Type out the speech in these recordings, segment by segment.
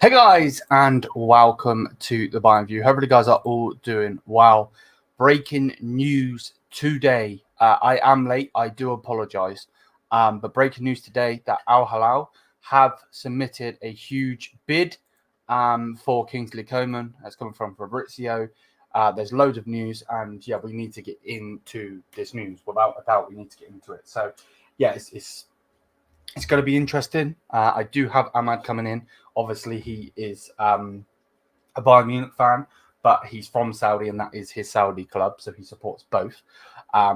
Hey guys, and welcome to the Bayern View. Hopefully you guys are all doing well. Breaking news today. I am late. I do apologize. But breaking news today that Al Hilal have submitted a huge bid for Kingsley Coman. That's coming from Fabrizio. There's loads of news, and yeah, we need to get into this news. Without a doubt, we need to get into it. So yeah, it's going to be interesting. I do have Ahmad coming in. Obviously, he is a Bayern Munich fan, but he's from Saudi, and that is his Saudi club, so he supports both.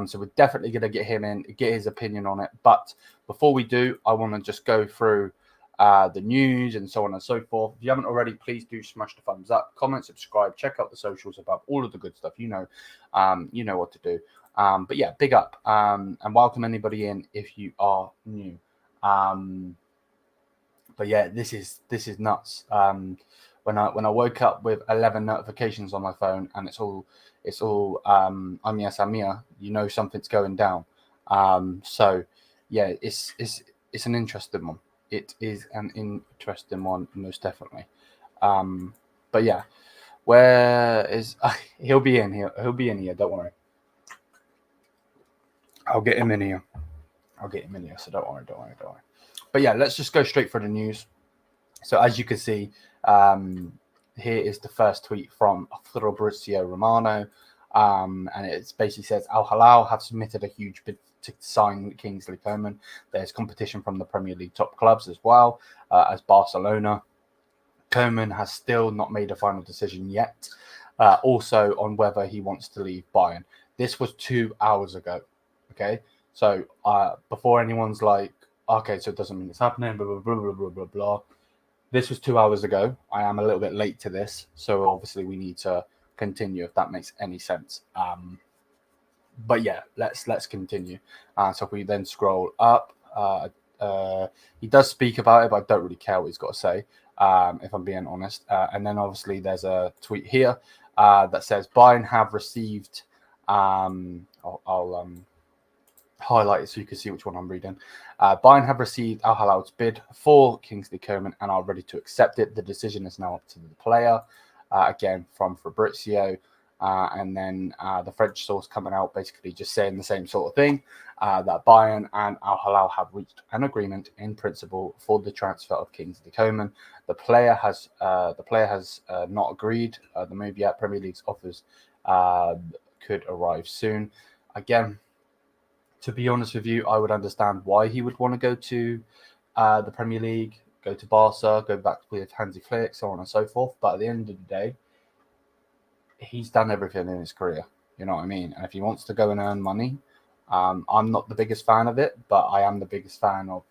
So we're definitely going to get him in, get his opinion on it. But before we do, I want to just go through the news and so on and so forth. If you haven't already, please do smash the thumbs up, comment, subscribe, check out the socials above, all of the good stuff. You know what to do. But yeah, big up and welcome anybody in if you are new. But yeah, this is nuts. When I woke up with 11 notifications on my phone and it's all Amia Samia, you know something's going down. So yeah, it's an interesting one. It is an interesting one, most definitely. But yeah, where is he'll be in here? He'll be in here. Don't worry. I'll get him in here. So don't worry. But yeah, let's just go straight for the news. So as you can see, here is the first tweet from Fabrizio Romano, and it basically says Al Hilal have submitted a huge bid to sign Kingsley Coman. There's competition from the Premier League top clubs as well as Barcelona. Coman has still not made a final decision yet, also on whether he wants to leave Bayern. This was 2 hours ago. Okay, so before anyone's like, okay, so it doesn't mean it's happening, blah, blah, blah, blah, blah, blah, blah. This was 2 hours ago. I am a little bit late to this, so obviously we need to continue, if that makes any sense. But yeah, let's continue. So if we then scroll up, he does speak about it, but I don't really care what he's got to say, if I'm being honest. And then obviously there's a tweet here that says Bayern have received, I'll highlight it so you can see which one I'm reading. Bayern have received Al Hilal's bid for Kingsley Coman and are ready to accept it. The decision is now up to the player. Again, from Fabrizio. And then the French source coming out basically just saying the same sort of thing, that Bayern and Al Hilal have reached an agreement in principle for the transfer of Kingsley Coman. The player has not agreed the move yet. Premier League's offers could arrive soon. Again, to be honest with you, I would understand why he would want to go to the Premier League, go to Barca, go back with Hansi Flick, so on and so forth. But at the end of the day, he's done everything in his career. You know what I mean? And if he wants to go and earn money, I'm not the biggest fan of it, but I am the biggest fan of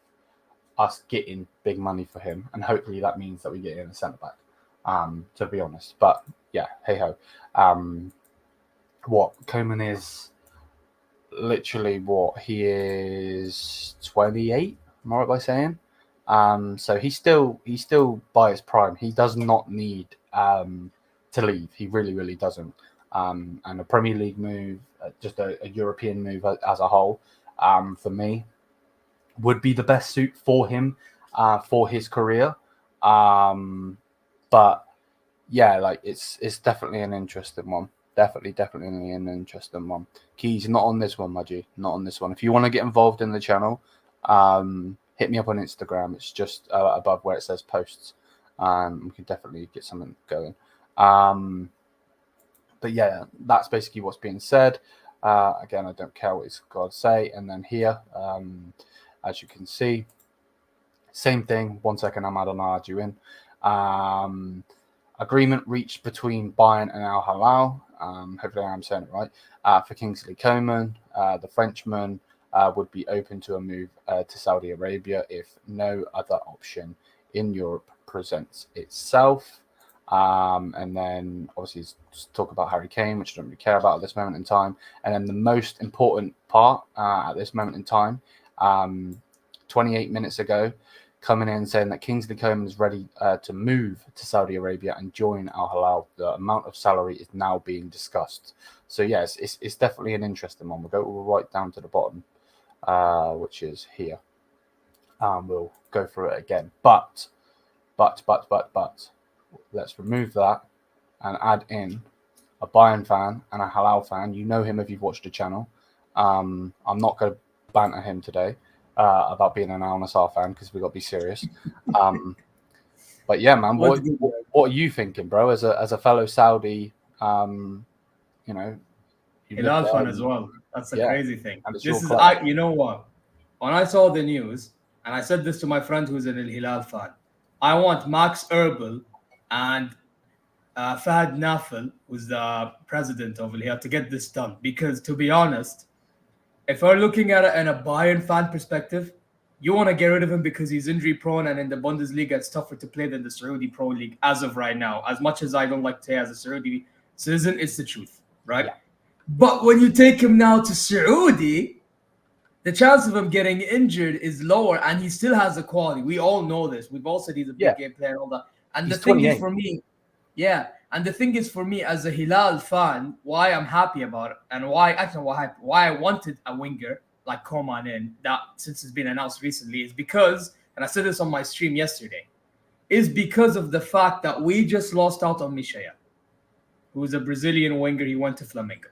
us getting big money for him. And hopefully that means that we get in a centre-back, to be honest. But yeah, hey-ho. What Coman is... Literally, he is 28. Am I right by saying? So he's still by his prime. He does not need to leave. He really doesn't. And a Premier League move, just a European move as a whole, for me, would be the best suit for him, for his career. But yeah, like it's definitely an interesting one. Definitely an interesting one. Keys, not on this one, Maji. Not on this one. If you want to get involved in the channel, hit me up on Instagram. It's just above where it says posts. We can definitely get something going. But yeah, that's basically what's being said. Again, I don't care what he's got to say. And then here, as you can see, same thing. 1 second, I'm adding in. Agreement reached between Bayern and Al Hilal. Hopefully I'm saying it right. For Kingsley Coman, the Frenchman would be open to a move to Saudi Arabia if no other option in Europe presents itself. And then obviously just talk about Harry Kane, which I don't really care about at this moment in time. And then the most important part at this moment in time, 28 minutes ago, coming in saying that Kingsley Coman is ready to move to Saudi Arabia and join Al Hilal. The amount of salary is now being discussed. So yes, it's definitely an interesting one. We'll right down to the bottom, which is here. We'll go through it again. But But. Let's remove that and add in a Bayern fan and a Hilal fan. You know him if you've watched the channel. I'm not going to banter him today about being an Al Nassr fan because we've got to be serious. But yeah, man, what are you thinking, bro? As a fellow Saudi, you know, Hilal fan as well. That's the crazy thing. This is, you know what? When I saw the news, and I said this to my friend who's an Al Hilal fan, I want Max Erbel and Fahad Nafel, who's the president of Al Hilal, to get this done. Because to be honest, if we're looking at it in a Bayern fan perspective, you want to get rid of him because he's injury prone, and in the Bundesliga, it's tougher to play than the Saudi Pro League as of right now. As much as I don't like to say as a Saudi citizen, it's the truth, right? Yeah. But when you take him now to Saudi, the chance of him getting injured is lower, and he still has the quality. We all know this. We've all said he's a big game player and all that. And he's the thing 28. Is for me, and the thing is for me as a Hilal fan, why I'm happy about it, and why I wanted a winger like Coman in that since it's been announced recently is because, and I said this on my stream yesterday, is because of the fact that we just lost out on Michel, who was a Brazilian winger. He went to Flamengo.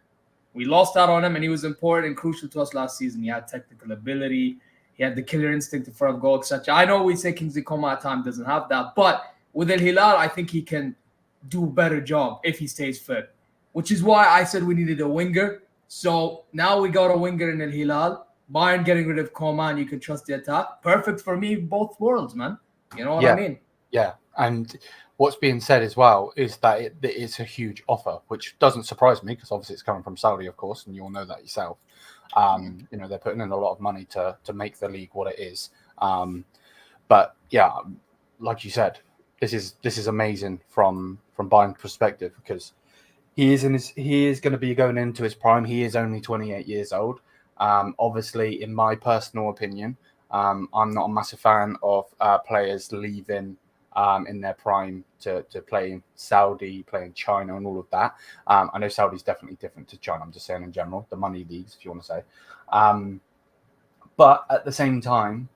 We lost out on him, and he was important and crucial to us last season. He had technical ability. He had the killer instinct in front of goal, etc. I know we say Kingsley Coman at times doesn't have that, but with Al Hilal, I think he can do a better job if he stays fit, which is why I said we needed a winger. So now we got a winger in Al Hilal. Bayern getting rid of Coman, you can trust the attack. Perfect for me, both worlds, man. You know what I mean? Yeah, and what's being said as well is that it's a huge offer, which doesn't surprise me because obviously it's coming from Saudi, of course, and you all know that yourself. You know, they're putting in a lot of money to make the league what it is. But yeah, like you said, this is amazing from Bayern's perspective because he is going to be going into his prime. He is only 28 years old. Obviously, in my personal opinion, I'm not a massive fan of players leaving in their prime to play in Saudi, play in China, and all of that. I know Saudi's definitely different to China. I'm just saying in general, the money leagues, if you want to say. But at the same time,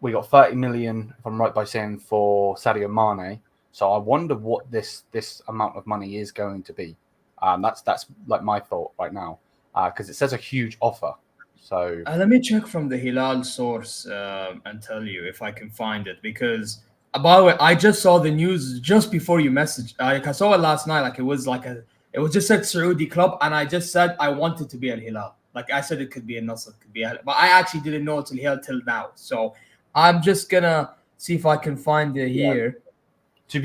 we got 30 million, if I'm right by saying, for Sadio Mané. So I wonder what this amount of money is going to be. That's like my thought right now, because it says a huge offer. So let me check from the Hilal source and tell you if I can find it. Because by the way, I just saw the news just before you messaged. I saw it last night. Like it was just said Saudi club, and I just said I wanted to be Al Hilal. Like I said, it could be a Nasr, it could be Al, but I actually didn't know it's Al Hilal till now. So I'm just gonna see if I can find it here. To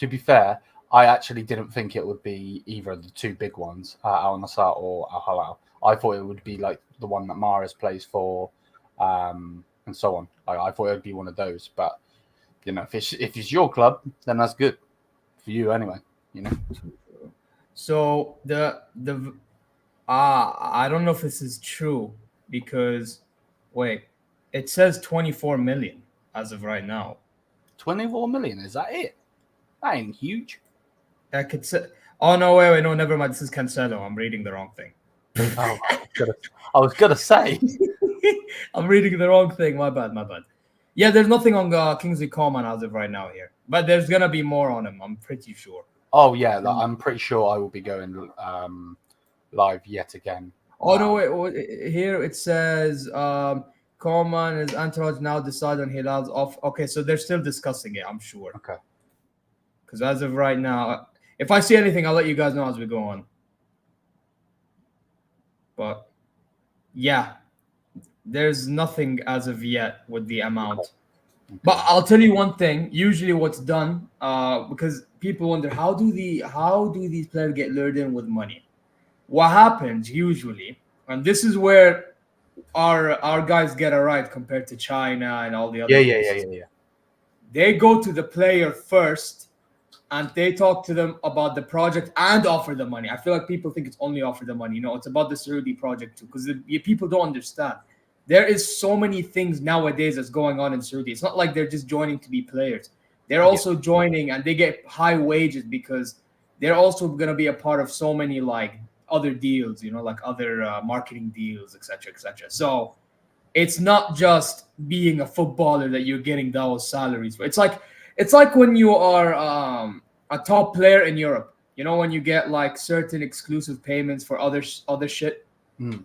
be fair, I actually didn't think it would be either of the two big ones, Al Nassr or Al Hilal. I thought it would be like the one that Mahrez plays for, and so on. I thought it would be one of those. But you know, if it's your club, then that's good for you anyway. You know. So I don't know if this is true because wait, it says 24 million as of right now. 24 million, is that it? That ain't huge. I could say. Oh no, wait, no, never mind. This is Cancelo. I'm reading the wrong thing. Oh, I was gonna say. I'm reading the wrong thing. My bad. Yeah, there's nothing on Kingsley Coman as of right now here, but there's gonna be more on him. I'm pretty sure. Oh yeah, I'm pretty sure I will be going live yet again. Oh no, wait. Here it says Coman is entourage now decide on Hilal's off. Okay, so they're still discussing it. I'm sure. Okay. Because as of right now, if I see anything, I'll let you guys know as we go on. But yeah, there's nothing as of yet with the amount. Okay. But I'll tell you one thing. Usually, what's done, because people wonder how do these players get lured in with money? What happens usually, and this is where our guys get it right compared to China and all the other. Yeah. They go to the player first, and they talk to them about the project and offer the money. I feel like people think it's only offer the money. You know, it's about the Saudi project too, because people don't understand. There is so many things nowadays that's going on in Saudi. It's not like they're just joining to be players. They're also joining, and they get high wages because they're also going to be a part of so many like other deals, you know, like other marketing deals, etc. So it's not just being a footballer that you're getting those salaries for. It's like when you are a top player in Europe. You know, when you get like certain exclusive payments for other shit.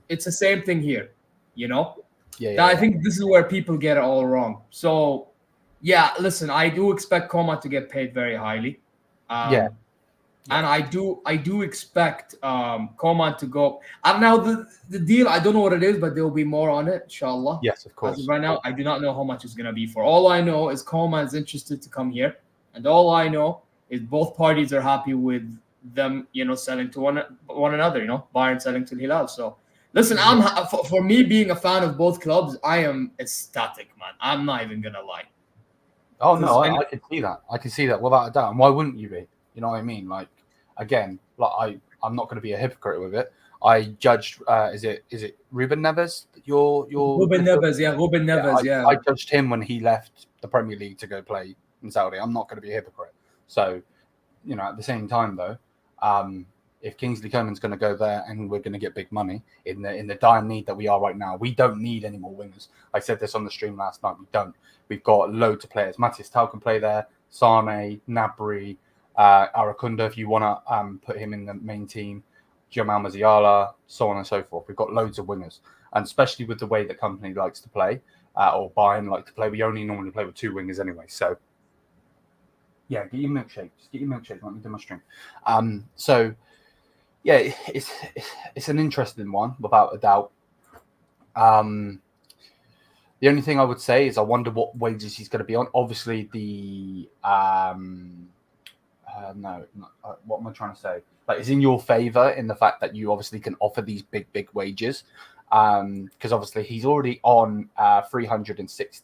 It's the same thing here. You know. I think this is where people get it all wrong. So, yeah, listen, I do expect Coman to get paid very highly. And I do expect Coman to go. And now the deal, I don't know what it is, but there will be more on it, inshallah. Yes, of course. As of right now, I do not know how much it's going to be for. All I know is Coman is interested to come here. And all I know is both parties are happy with them, selling to one another, Bayern selling to Hilal. So, listen, for me being a fan of both clubs, I am ecstatic, man. I'm not even going to lie. Oh, no, I can see that. I can see that without a doubt. And why wouldn't you be? You know what I mean? Like, again, I'm not going to be a hypocrite with it. I judged, is it Ruben Neves? Ruben Neves, yeah. I judged him when he left the Premier League to go play in Saudi. I'm not going to be a hypocrite. So, at the same time, though, if Kingsley Coman's going to go there and we're going to get big money in the dire need that we are right now, we don't need any more wingers. I said this on the stream last night. We don't. We've got loads of players. Matthijs can play there. Sane, Gnabry, Arakunda, if you want to put him in the main team. Jamal Musiala, so on and so forth. We've got loads of wingers. And especially with the way the company likes to play, or Bayern like to play, we only normally play with two wingers anyway. So, yeah, get your milkshake. Just get your milkshake. Let me do my stream. So, yeah, it's an interesting one, without a doubt. The only thing I would say is I wonder what wages he's going to be on. Obviously, what am I trying to say? Like, it's in your favour in the fact that you obviously can offer these big wages. Because obviously he's already on 326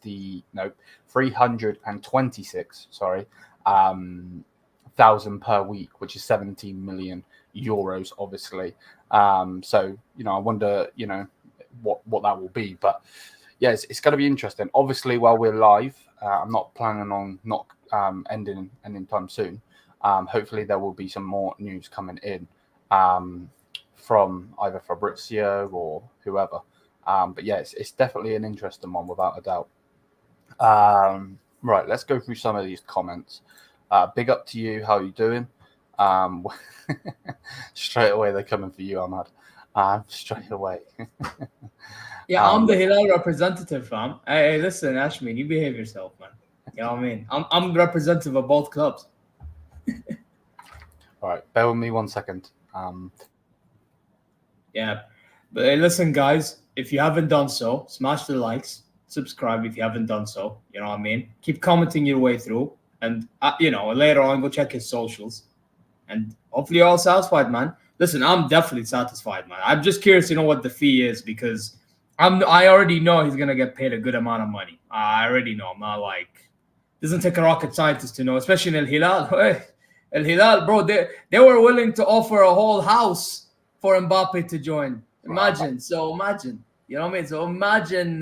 thousand per week, which is 17 million euros, obviously. So I wonder, what that will be. But yeah, it's going to be interesting. Obviously, while we're live, I'm not planning on not ending anytime soon. Hopefully, there will be some more news coming in from either Fabrizio or whoever. But yeah, it's definitely an interesting one, without a doubt. Right, let's go through some of these comments. Big up to you. How are you doing? Straight away, they're coming for you, Ahmad. Straight away. Yeah, I'm the Hilal representative, fam. Hey, listen, Ashmin, you behave yourself, man. You know what I mean? I'm representative of both clubs. All right, bear with me 1 second. Yeah, but hey, listen, guys, if you haven't done so, smash the likes, subscribe if you haven't done so. You know what I mean? Keep commenting your way through, and later on, go check his socials, and hopefully you're all satisfied, man. Listen, I'm definitely satisfied, man. I'm just curious to know what the fee is, because I already know he's gonna get paid a good amount of money. I already know. I'm not like, doesn't take a rocket scientist to know, especially in El Hilal. El Hilal, bro, they were willing to offer a whole house for Mbappe to join. Imagine. You know what I mean? So imagine,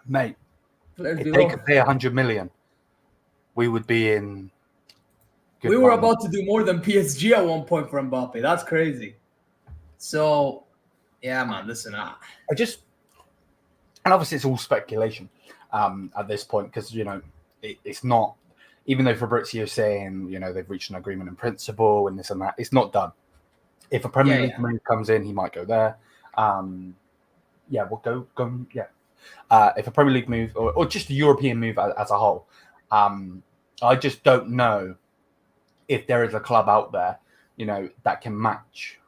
mate, if they could pay 100 million, we would be in. We were about to do more than PSG at one point for Mbappe. That's crazy. So, yeah, man, listen. And obviously it's all speculation at this point, because, it's not, even though Fabrizio is saying, they've reached an agreement in principle and this and that, it's not done. If a Premier League move comes in, he might go there. We'll go. If a Premier League move or just a European move as a whole, I just don't know if there is a club out there, that can match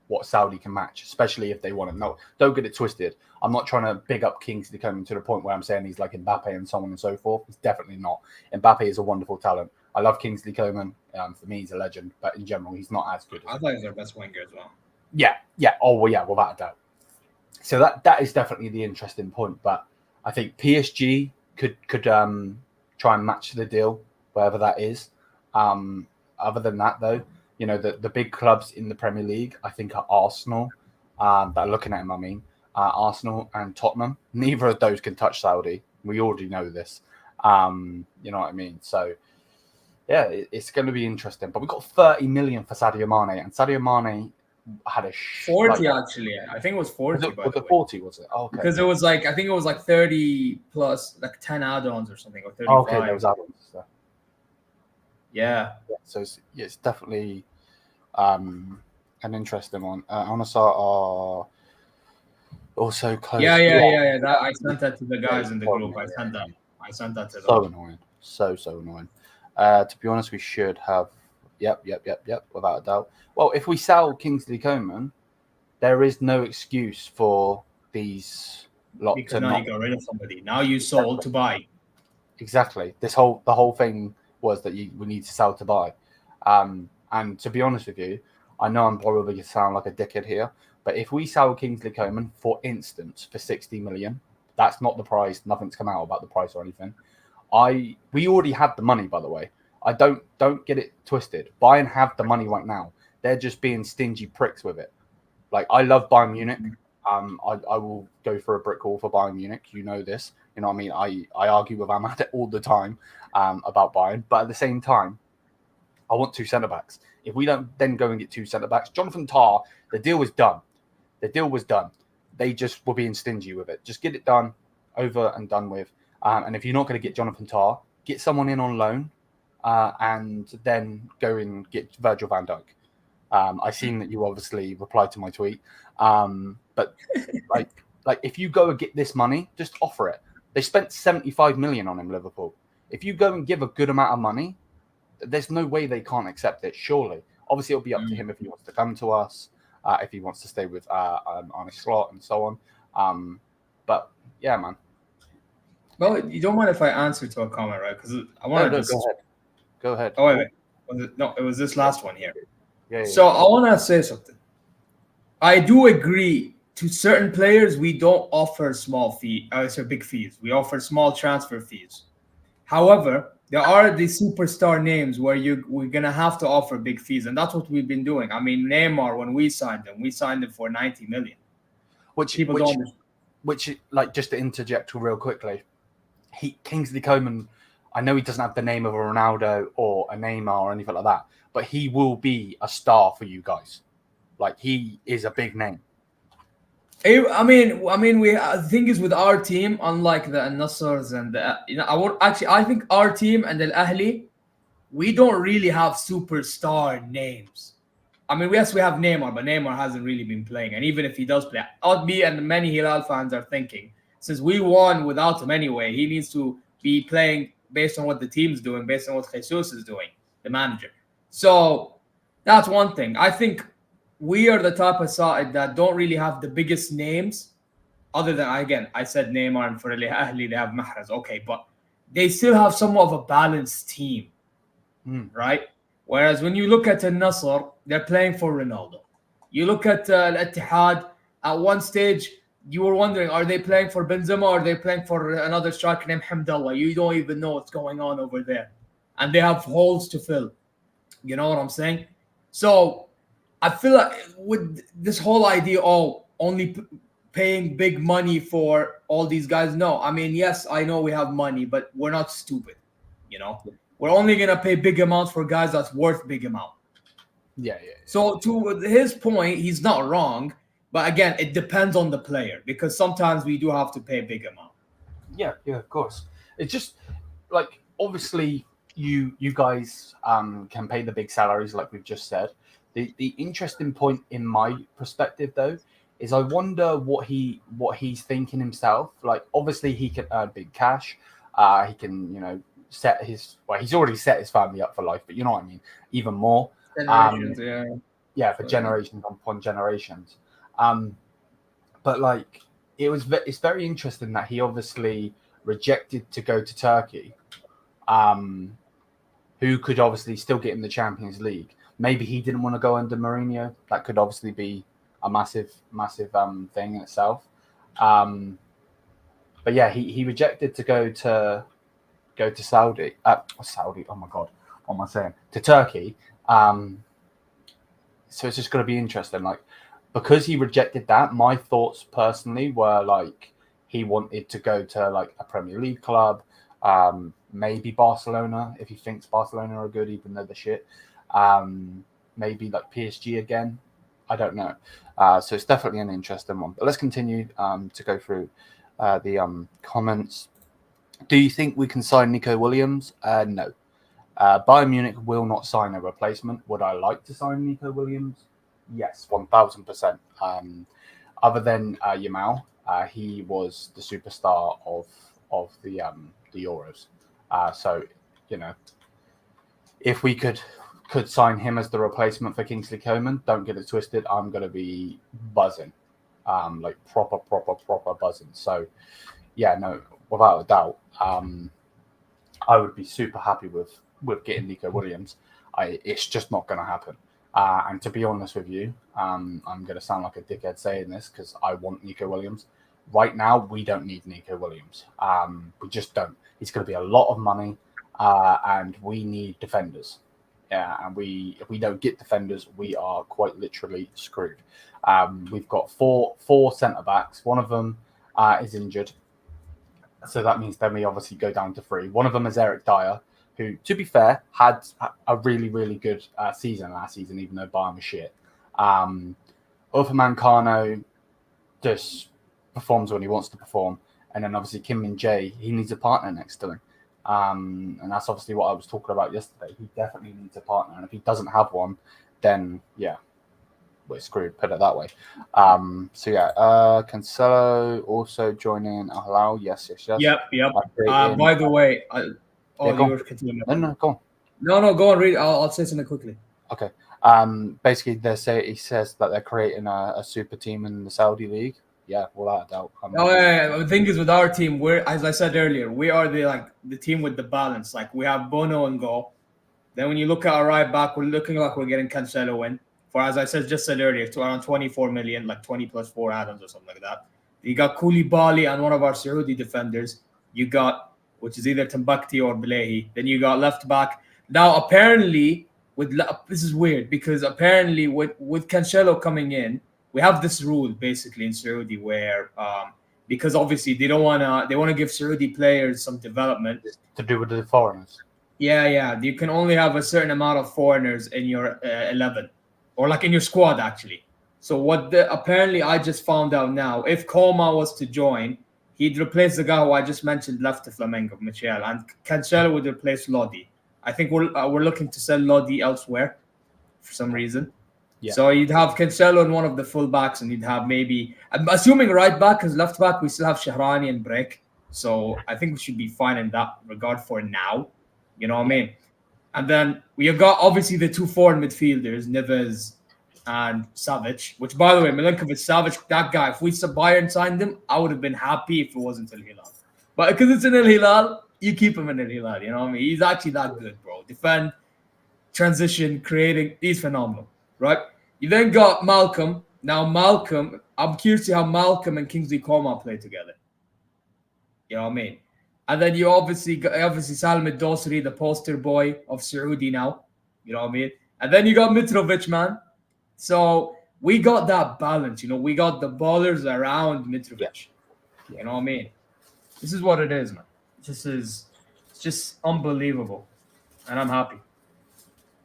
what Saudi can match, especially if they want to. No, don't get it twisted. I'm not trying to big up Kingsley Coman to the point where I'm saying he's like Mbappe and so on and so forth. He's definitely not. Mbappe is a wonderful talent. I love Kingsley Coman. For me, he's a legend, but in general, he's not as good. I thought he's our best winger as well. Yeah. Oh, well, yeah, without a doubt. So that is definitely the interesting point. But I think PSG could try and match the deal, wherever that is. Other than that, though, the big clubs in the Premier League, I think, are Arsenal. That are looking at him, I mean. Arsenal and Tottenham. Neither of those can touch Saudi. We already know this. You know what I mean? So, yeah, it's going to be interesting. But we've got 30 million for Sadio Mané. And Sadio Mané, had a 40 actually. I think it was 40. By was the it way. 40? Was it? Oh, okay. Because it was like, I think it was like 30 plus like 10 add-ons or something, or 35. Oh, okay, there was add-ons. So. Yeah. So it's definitely an interesting one. Honestly, are also close. Yeah. That I sent that to the guys in the group. I sent that to them. So annoying. So annoying. To be honest, we should have. Yep. Without a doubt. Well, if we sell Kingsley Coman, there is no excuse for these lot because to now not. you got rid of somebody. Now you sold to buy. Exactly. The whole thing was that we need to sell to buy. And to be honest with you, I know I'm probably going to sound like a dickhead here, but if we sell Kingsley Coman, for instance, for 60 million, that's not the price. Nothing's come out about the price or anything. We already had the money, by the way. I don't get it twisted. Bayern have the money right now. They're just being stingy pricks with it. Like, I love Bayern Munich. I will go for a brick wall for Bayern Munich. You know this. You know what I mean? I argue with Ahmad all the time about Bayern. But at the same time, I want 2 centre-backs. If we don't then go and get 2 centre-backs, Jonathan Tah, the deal was done. They just were being stingy with it. Just get it done, over and done with. And if you're not going to get Jonathan Tah, get someone in on loan and then go and get Virgil van Dijk. I've seen that you obviously replied to my tweet. But like if you go and get this money, just offer it. They spent 75 million on him, Liverpool. If you go and give a good amount of money, there's no way they can't accept it, surely. Obviously, it'll be up to him if he wants to come to us, if he wants to stay with Arne Slot and so on. But yeah, man. Well, you don't mind if I answer to a comment, right? Because I want to just... Go ahead. Oh, wait. It was this last one here. Yeah. So I want to say something. I do agree. To certain players, we don't offer big fees. We offer small transfer fees. However, there are the superstar names where we're gonna have to offer big fees, and that's what we've been doing. I mean, Neymar, when we signed him for 90 million. Which like, just to interject real quickly, Kingsley Coman, I know he doesn't have the name of a Ronaldo or a Neymar or anything like that, but he will be a star for you guys. Like, he is a big name. I mean, the thing is with our team, unlike the Nassers and I think our team and Al Ahli, we don't really have superstar names. I mean, yes, we have Neymar, but Neymar hasn't really been playing. And even if he does play, me and many Hilal fans are thinking, since we won without him anyway, he needs to be playing based on what the team's doing, based on what Jesus is doing, the manager. So that's one thing. I think we are the type of side that don't really have the biggest names, other than, again, I said Neymar, and for Al Ahli they have Mahrez. Okay, but they still have somewhat of a balanced team, right? Whereas when you look at Al Nassr, they're playing for Ronaldo. You look at Al Ittihad, at one stage, you were wondering, are they playing for Benzema or are they playing for another striker named Hamdallah? You don't even know what's going on over there. And they have holes to fill. You know what I'm saying? So I feel like with this whole idea of only paying big money for all these guys, no. I mean, yes, I know we have money, but we're not stupid. You know? We're only going to pay big amounts for guys that's worth big amount. Yeah. So to his point, he's not wrong. But again, it depends on the player, because sometimes we do have to pay a big amount. Yeah, of course. It's just like, obviously you guys can pay the big salaries like we've just said. The interesting point in my perspective though is I wonder what he's thinking himself. Like, obviously he can earn big cash. He can, he's already set his family up for life, but you know what I mean, even more. Generations, for generations upon generations. But like, it's very interesting that he obviously rejected to go to Turkey, who could obviously still get in the Champions League. Maybe he didn't want to go under Mourinho. That could obviously be a massive thing in itself. But yeah, he rejected to go to Saudi. Oh my God, what am I saying? To Turkey. So it's just going to be interesting. Like, because he rejected that, my thoughts personally were like, he wanted to go to like a Premier League club, maybe Barcelona, if he thinks Barcelona are good, even though they're shit. Maybe like PSG again. I don't know. So it's definitely an interesting one. But let's continue to go through the comments. Do you think we can sign Nico Williams? No. Bayern Munich will not sign a replacement. Would I like to sign Nico Williams? Yes, 1,000%. Other than Yamal, he was the superstar of the Euros. So, if we could sign him as the replacement for Kingsley Coman, don't get it twisted. I'm going to be buzzing, like proper buzzing. So, yeah, no, without a doubt, I would be super happy with getting Nico Williams. It's just not going to happen. And to be honest with you, I'm going to sound like a dickhead saying this because I want Nico Williams. Right now, we don't need Nico Williams. We just don't. It's going to be a lot of money, and we need defenders. Yeah, and if we don't get defenders, we are quite literally screwed. We've got four centre backs. One of them is injured, so that means then we obviously go down to 3. One of them is Eric Dyer, who, to be fair, had a really, really good season last season, even though Bayern was shit. Uthman Kano just performs when he wants to perform. And then obviously Kim Min-jae, he needs a partner next to him. And that's obviously what I was talking about yesterday. He definitely needs a partner. And if he doesn't have one, then, yeah, we're screwed, put it that way. Cancelo also joining Al Hilal. Yes. Yep. By the way, you were continuing. No, go on. No, go on, read. I'll say something quickly. Okay. Basically, he says that they're creating a super team in the Saudi league. Yeah, without a doubt. The thing is, with our team, we're, as I said earlier, we are the team with the balance. Like, we have Bono and goal. Then when you look at our right back, we're looking like we're getting Cancelo in for, as I just said earlier, to around 24 million, like 20 plus 4 add-ons or something like that. You got Koulibaly and one of our Saudi defenders. You got, which is either Timbuktu or Belehi. Then you got left back. Now, apparently, this is weird because apparently with Cancelo coming in, we have this rule basically in Saudi where, because obviously they want to give Saudi players some development to do with the foreigners. Yeah. You can only have a certain amount of foreigners in your 11, or like in your squad actually. So apparently I just found out now, if Coma was to join, he'd replace the guy who I just mentioned left to Flamengo, Michel, and Cancelo would replace Lodi. I think we're looking to sell Lodi elsewhere for some reason. Yeah. So you'd have Cancelo in one of the full backs, and you'd have maybe, I'm assuming right back, because left back we still have Shahrani and Break. So I think we should be fine in that regard for now. You know what I mean? And then we have got obviously the 2 foreign midfielders, Neves and Savic, which, by the way, Milinkovic-Savic, that guy, if Bayern signed him, I would have been happy if it wasn't Al Hilal. But because it's in Al Hilal, you keep him in Al Hilal, you know what I mean? He's actually that good, bro. Defend, transition, creating, he's phenomenal, right? You then got Malcolm. Now, Malcolm, I'm curious to see how Malcolm and Kingsley Coman play together. You know what I mean? And then you obviously Salim Dosri, the poster boy of Saudi now. You know what I mean? And then you got Mitrovic, man. So we got that balance, we got the ballers around Mitrovic. You know what I mean? This is what it is, man. It's just unbelievable. And I'm happy.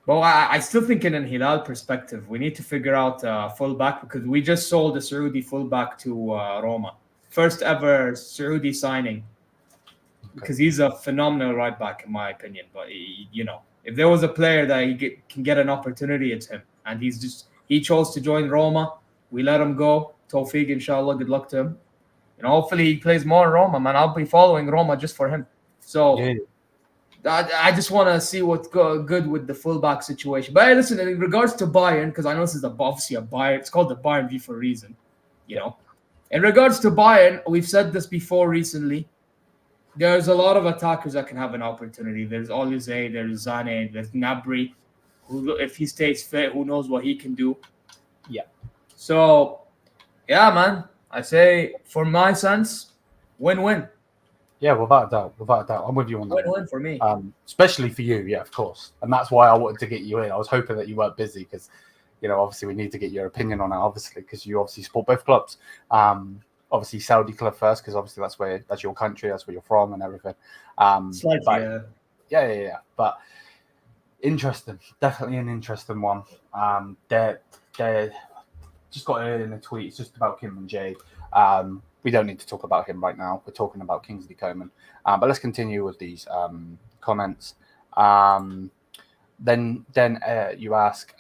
But I still think in an Hilal perspective, we need to figure out fullback because we just sold a Saudi fullback to Roma. First ever Saudi signing. Because he's a phenomenal right back, in my opinion. But, if there was a player that can get an opportunity, it's him. And he chose to join Roma. We let him go. Tawfiq, inshallah. Good luck to him. Hopefully he plays more in Roma, man. I'll be following Roma just for him. So I just want to see what's good with the fullback situation. But hey, listen, in regards to Bayern, because I know this is obviously a Bayern. It's called the Bayern View for a reason. In regards to Bayern, we've said this before recently. There's a lot of attackers that can have an opportunity. There's Olise, there's Zane, there's Gnabry, who, if he stays fit, who knows what he can do. Yeah. So, yeah, man. I say, for my sense, win-win. Yeah, without a doubt. I'm with you on that. Win-win for me. Especially for you, yeah, of course. And that's why I wanted to get you in. I was hoping that you weren't busy because, obviously we need to get your opinion on it, obviously, because you obviously support both clubs. Obviously Saudi club first, because obviously that's your country, that's where you're from and everything. Yeah. But interesting, definitely an interesting one. They're just got it in a tweet. It's just about Kim and Jay. We don't need to talk about him right now. We're talking about Kingsley Coman. But let's continue with these comments. Then you ask,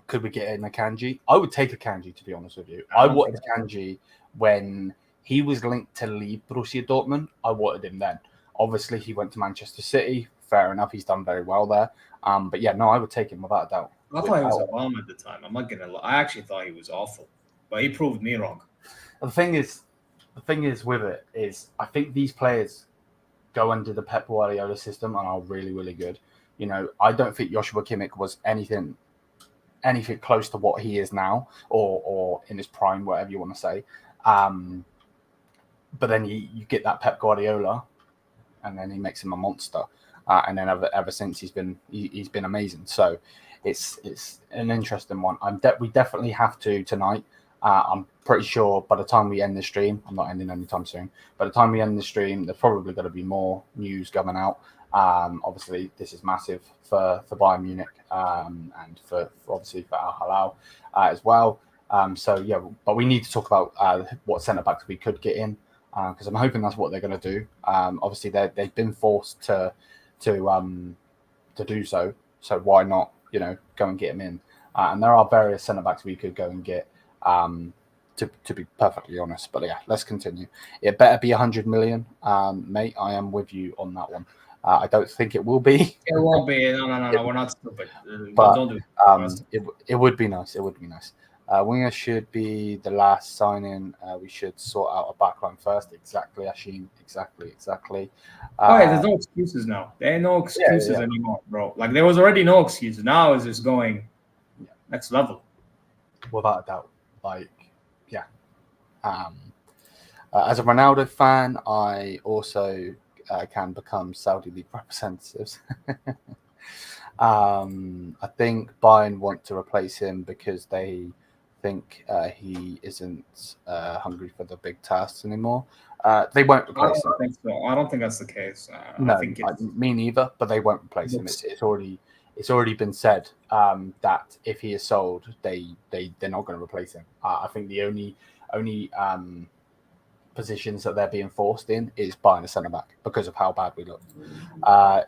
could we get in a Akanji? I would take a Akanji, to be honest with you. I wanted Akanji when he was linked to leave Borussia Dortmund. I wanted him then. Obviously, he went to Manchester City. Fair enough. He's done very well there. But yeah, no, I would take him without a doubt. I thought he was a bomb at the time. I'm not gonna lie. I actually thought he was awful, but he proved me wrong. The thing is with it is, I think these players go under the Pep Guardiola system and are really, really good. You know, I don't think Joshua Kimmich was anything close to what he is now, or in his prime, whatever you want to say. But then you get that Pep Guardiola, and then he makes him a monster. And then ever since he's been amazing. So it's an interesting one. We definitely have to tonight. I'm pretty sure by the time we end the stream, I'm not ending anytime soon. By the time we end the stream, there's probably going to be more news coming out. Obviously, this is massive for Bayern Munich and for obviously for Al Hilal as well. So yeah, but we need to talk about what centre backs we could get in, because I'm hoping that's what they're going to do. Obviously, they've been forced to do so. So why not, go and get him in? And there are various centre backs we could go and get. To be perfectly honest, but yeah, let's continue. It better be 100 million, mate. I am with you on that one. I don't think it will be. It won't be. No. We're not stupid. But don't do it would be nice. It would be nice. Winger should be the last signing. We should sort out a backline first. Exactly, Ashin. Exactly. There's no excuses now. There ain't no excuses anymore, bro. Like, there was already no excuses. Now it's just going next level. Without a doubt. As a Ronaldo fan, I also can become Saudi League representatives. I think Bayern want to replace him because they think he isn't hungry for the big tasks anymore. They won't replace him. I don't think that's the case. Me neither. But they won't replace him. It's already been said that if he is sold, they're not going to replace him. I think the only positions that they're being forced in is buying a centre back because of how bad we look.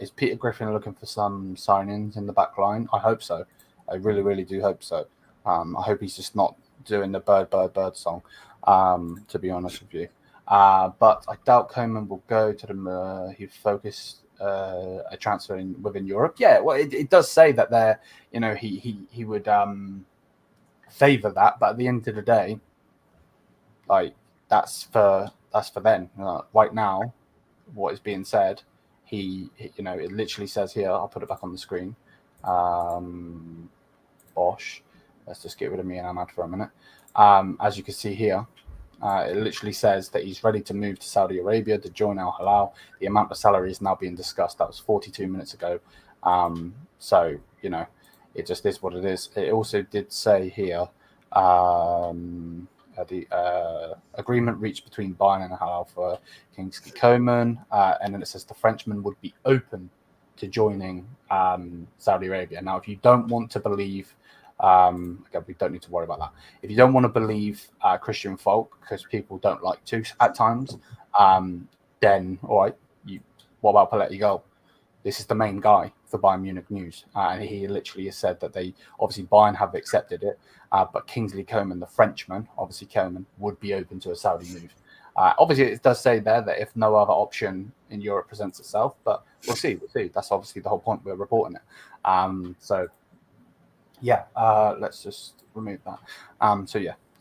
Is Peter Griffin looking for some signings in the back line? I hope so. I really, really do hope so. I hope he's just not doing the bird song, to be honest with you. But I doubt Coman will go to the he focused a transfer within Europe. Yeah, well, it does say that there, he would favour that, but at the end of the day, like that's for them. Right now, what is being said, it literally says here. I'll put it back on the screen. Bosh. Let's just get rid of me and Ahmad for a minute. As you can see here, it literally says that he's ready to move to Saudi Arabia to join Al Hilal. The amount of salary is now being discussed. That was 42 minutes ago. So, it just is what it is. It also did say here, the agreement reached between Bayern and Al Hilal for Kingsley Coman. And then it says the Frenchman would be open to joining Saudi Arabia. Now, if you don't want to believe... again, we don't need to worry about that. If you don't want to believe Christian Falk, because people don't like to at times, then all right. What about Paletti Goal? This is the main guy for Bayern Munich news, and he literally has said that Bayern have accepted it, but Kingsley Coman, the Frenchman, obviously Coman, would be open to a Saudi move. Obviously, it does say there that if no other option in Europe presents itself, but we'll see. That's obviously the whole point. We're reporting it. Yeah, let's just remove that.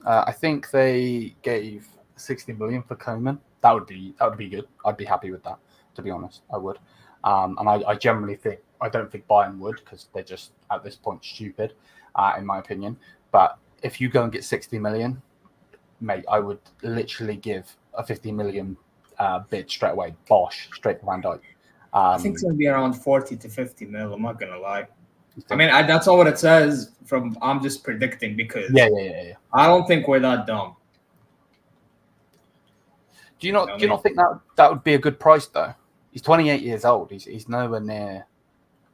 I think they gave 60 million for Coman. That would be good. I'd be happy with that, to be honest. I would. And I generally I don't think Bayern would, because they're just at this point stupid, in my opinion. But if you go and get 60 million, mate, I would literally give a 50 million bid straight away. Bosh, straight to Van Dijk. I think it's going to be around 40 to 50 mil. I'm not going to lie. I mean, that's all what it says. I'm just predicting because I don't think we're that dumb. Do you not think that would be a good price though? He's 28 years old. He's nowhere near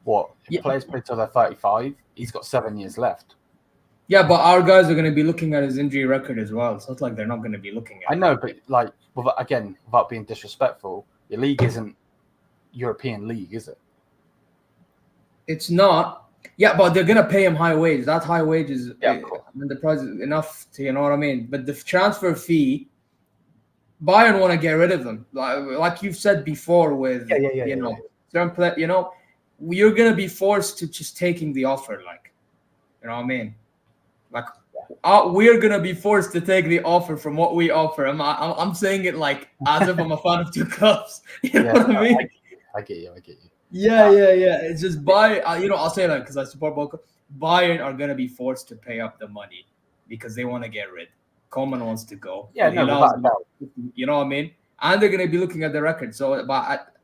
what players play till they're 35. He's got 7 years left. Yeah, but our guys are going to be looking at his injury record as well. So it's like they're not going to be looking at I know, but like, without being disrespectful, your league isn't European league, is it? It's not. Yeah, but they're going to pay him high wage. That high wage is, Yeah, of course. the price is enough to, you know what I mean? But the transfer fee, Bayern want to get rid of them. Like you've said before with, certain play, you're going to be forced to just taking the offer, like, you know what I mean? Like, we're gonna be forced to take the offer from what we offer. I'm saying it like as if I'm a fan of two clubs. You know what I mean? I get you. Yeah. It's just I'll say that because I support both. Bayern are gonna be forced to pay up the money because they want to get rid. Coman wants to go. Yeah, no, you know what I mean? And they're gonna be looking at the record. So, but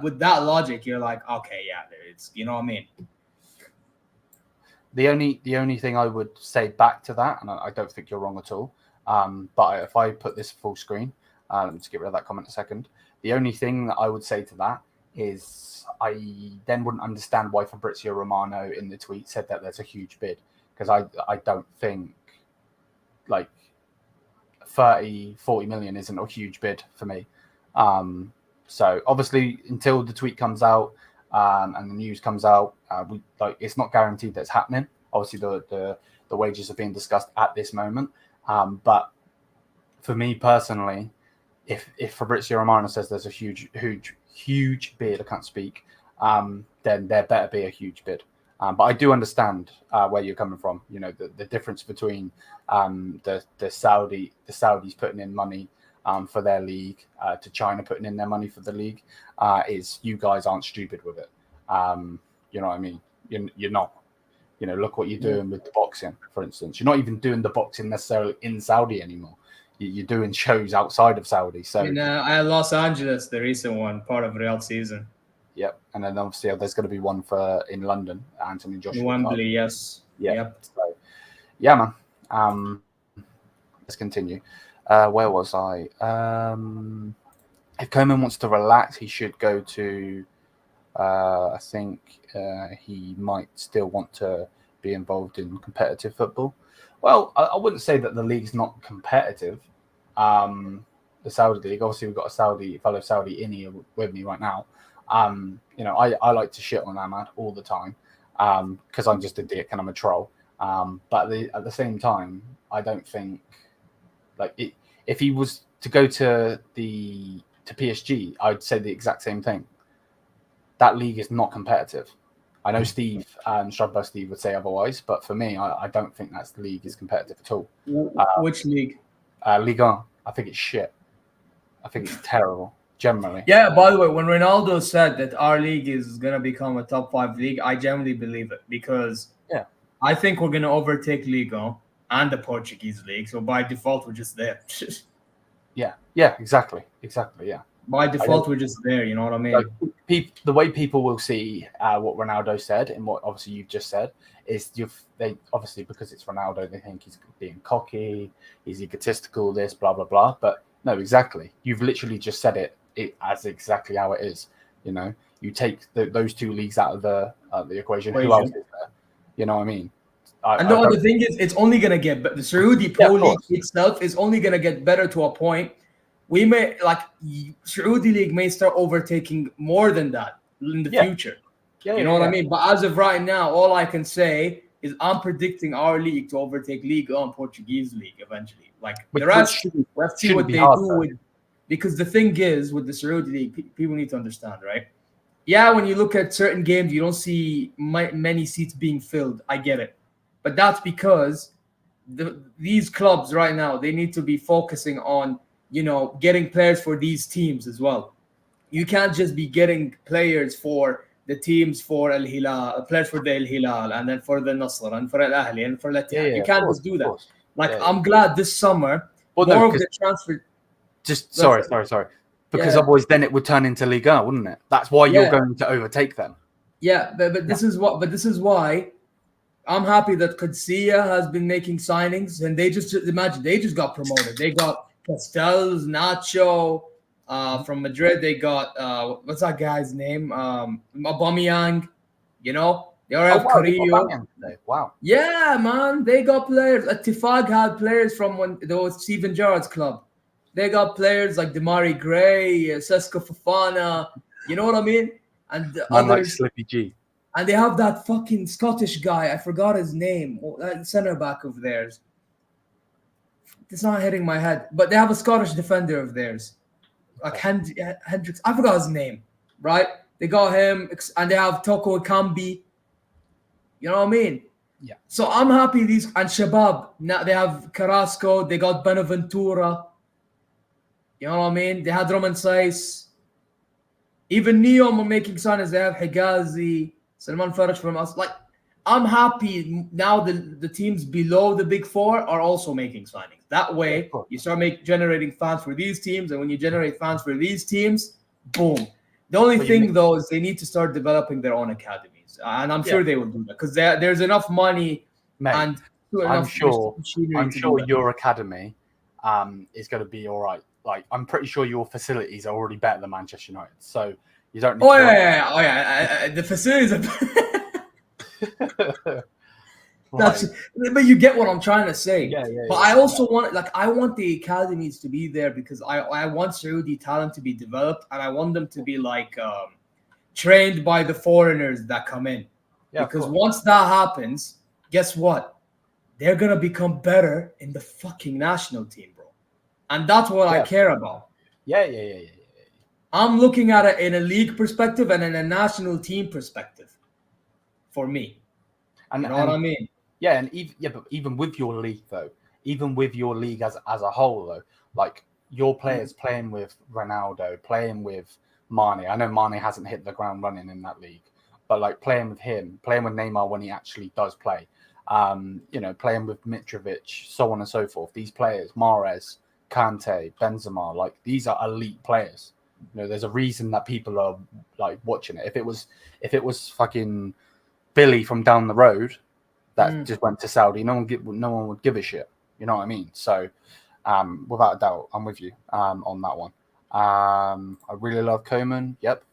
with that logic, you're like, okay, yeah, it's, you know what I mean? The only thing I would say back to that, and I don't think you're wrong at all, but if I put this full screen, let's get rid of that comment a second. The only thing that I would say to that is I then wouldn't understand why Fabrizio Romano in the tweet said that there's a huge bid, because I don't think like 30-40 million isn't a huge bid for me. So obviously until the tweet comes out, and the news comes out, it's not guaranteed that it's happening. Obviously, the wages are being discussed at this moment. But for me personally, if Fabrizio Romano says there's a huge bid, I can't speak, then there better be a huge bid. But I do understand where you're coming from. You know, the difference between the Saudis putting in money for their league, to China putting in their money for the league, is you guys aren't stupid with it. You know what I mean? You're not. You know, look what you're doing with the boxing, for instance. You're not even doing the boxing necessarily in Saudi anymore. You're doing shows outside of Saudi. So in Los Angeles, the recent one, part of Real season. Yep, and then obviously there's going to be one in London, Anthony Joshua. Wembley, yes. Yeah. Yep. So, yeah, man. Let's continue. Where was I? If Coman wants to relax, he should go to. I think he might still want to be involved in competitive football. Well, I wouldn't say that the league's not competitive. The Saudi league, obviously, we've got a fellow Saudi in here with me right now. You know, I like to shit on Ahmad all the time because I'm just a dick and I'm a troll. But at the same time, I don't think if he was to go to PSG, I'd say the exact same thing. That league is not competitive. I know Steve, Stradbur Steve would say otherwise, but for me, I don't think that league is competitive at all. Which league? Ligue 1. I think it's shit. I think it's terrible, generally. Yeah, by the way, when Ronaldo said that our league is going to become a top 5 league, I genuinely believe it because I think we're going to overtake Ligue 1 and the Portuguese league. So by default, we're just there. Yeah, exactly, yeah. By default, we're just there, you know what I mean? The way people will see what Ronaldo said and what obviously you've just said is they obviously, because it's Ronaldo, they think he's being cocky, he's egotistical, this, blah, blah, blah. But no, exactly. You've literally just said it as exactly how it is. You know, you take those two leagues out of the equation. Who else is there? You know what I mean? The thing is, it's only going to get better. The Saudi Pro League itself is only going to get better to a point. We may, Saudi League may start overtaking more than that in the future. You know what I mean? But as of right now, all I can say is I'm predicting our league to overtake Ligue 1 Portuguese league eventually. The rest, let's see what they do because the thing is, with the Saudi League, people need to understand, right? Yeah, when you look at certain games, you don't see many seats being filled. I get it. But that's because these clubs right now, they need to be focusing on, getting players for these teams as well. You can't just be getting players for the teams for Al Hilal, players for the Al Hilal, and then for the Nasr, and for Al Ahli, and for Al Ittihad. You can't just do that. I'm glad this summer, more of the transfer. Just sorry. Because otherwise, then it would turn into Ligue 1, wouldn't it? That's why you're going to overtake them. Yeah, but this is why I'm happy that Qadsiya has been making signings, and they just got promoted. They got Castells, Nacho from Madrid. They got what's that guy's name? Aubameyang. They already have wow, they got Carrillo. Bayern today. Wow. Yeah, man, they got players. Tifag had players from when there was Steven Gerrard's club. They got players like Damari Gray, Sesko Fofana. You know what I mean? And the Man like others. Slippy G. And they have that fucking Scottish guy. I forgot his name. That center back of theirs. It's not hitting my head. But they have a Scottish defender of theirs. Like Hendricks. I forgot his name. Right? They got him. And they have Toko Ekambi. You know what I mean? Yeah. So I'm happy and Shabab. Now they have Carrasco. They got Benaventura. You know what I mean? They had Roman Saiz. Even Neom are making signings. They have Higazi, Salman Faraj from us. Like, I'm happy now the teams below the big four are also making signings. That way, you start generating fans for these teams. And when you generate fans for these teams, boom. The only thing, though, is they need to start developing their own academies. And I'm sure they will do that because there's enough money. Mate, and I'm sure your academy is going to be all right. Like, I'm pretty sure your facilities are already better than Manchester United. So you don't need the facilities are... But you get what I'm trying to say. But I also want the academies to be there because I want Saudi talent to be developed and I want them to be like trained by the foreigners that come in. Because once that happens, guess what? They're gonna become better in the fucking national team, bro. And that's what I care about. Yeah. I'm looking at it in a league perspective and in a national team perspective. For me. You know what I mean? Yeah, but even with your league though, even with your league as a whole though, like your players playing with Ronaldo, playing with Mané. I know Mané hasn't hit the ground running in that league, but like playing with him, playing with Neymar when he actually does play, playing with Mitrovic, so on and so forth. These players, Mahrez, Kante, Benzema, like these are elite players. You know, there's a reason that people are like watching it. If it was fucking Billy from down the road that just went to Saudi, no one would give a shit. You know what I mean? So, without a doubt, I'm with you on that one. I really love Coman. Yep.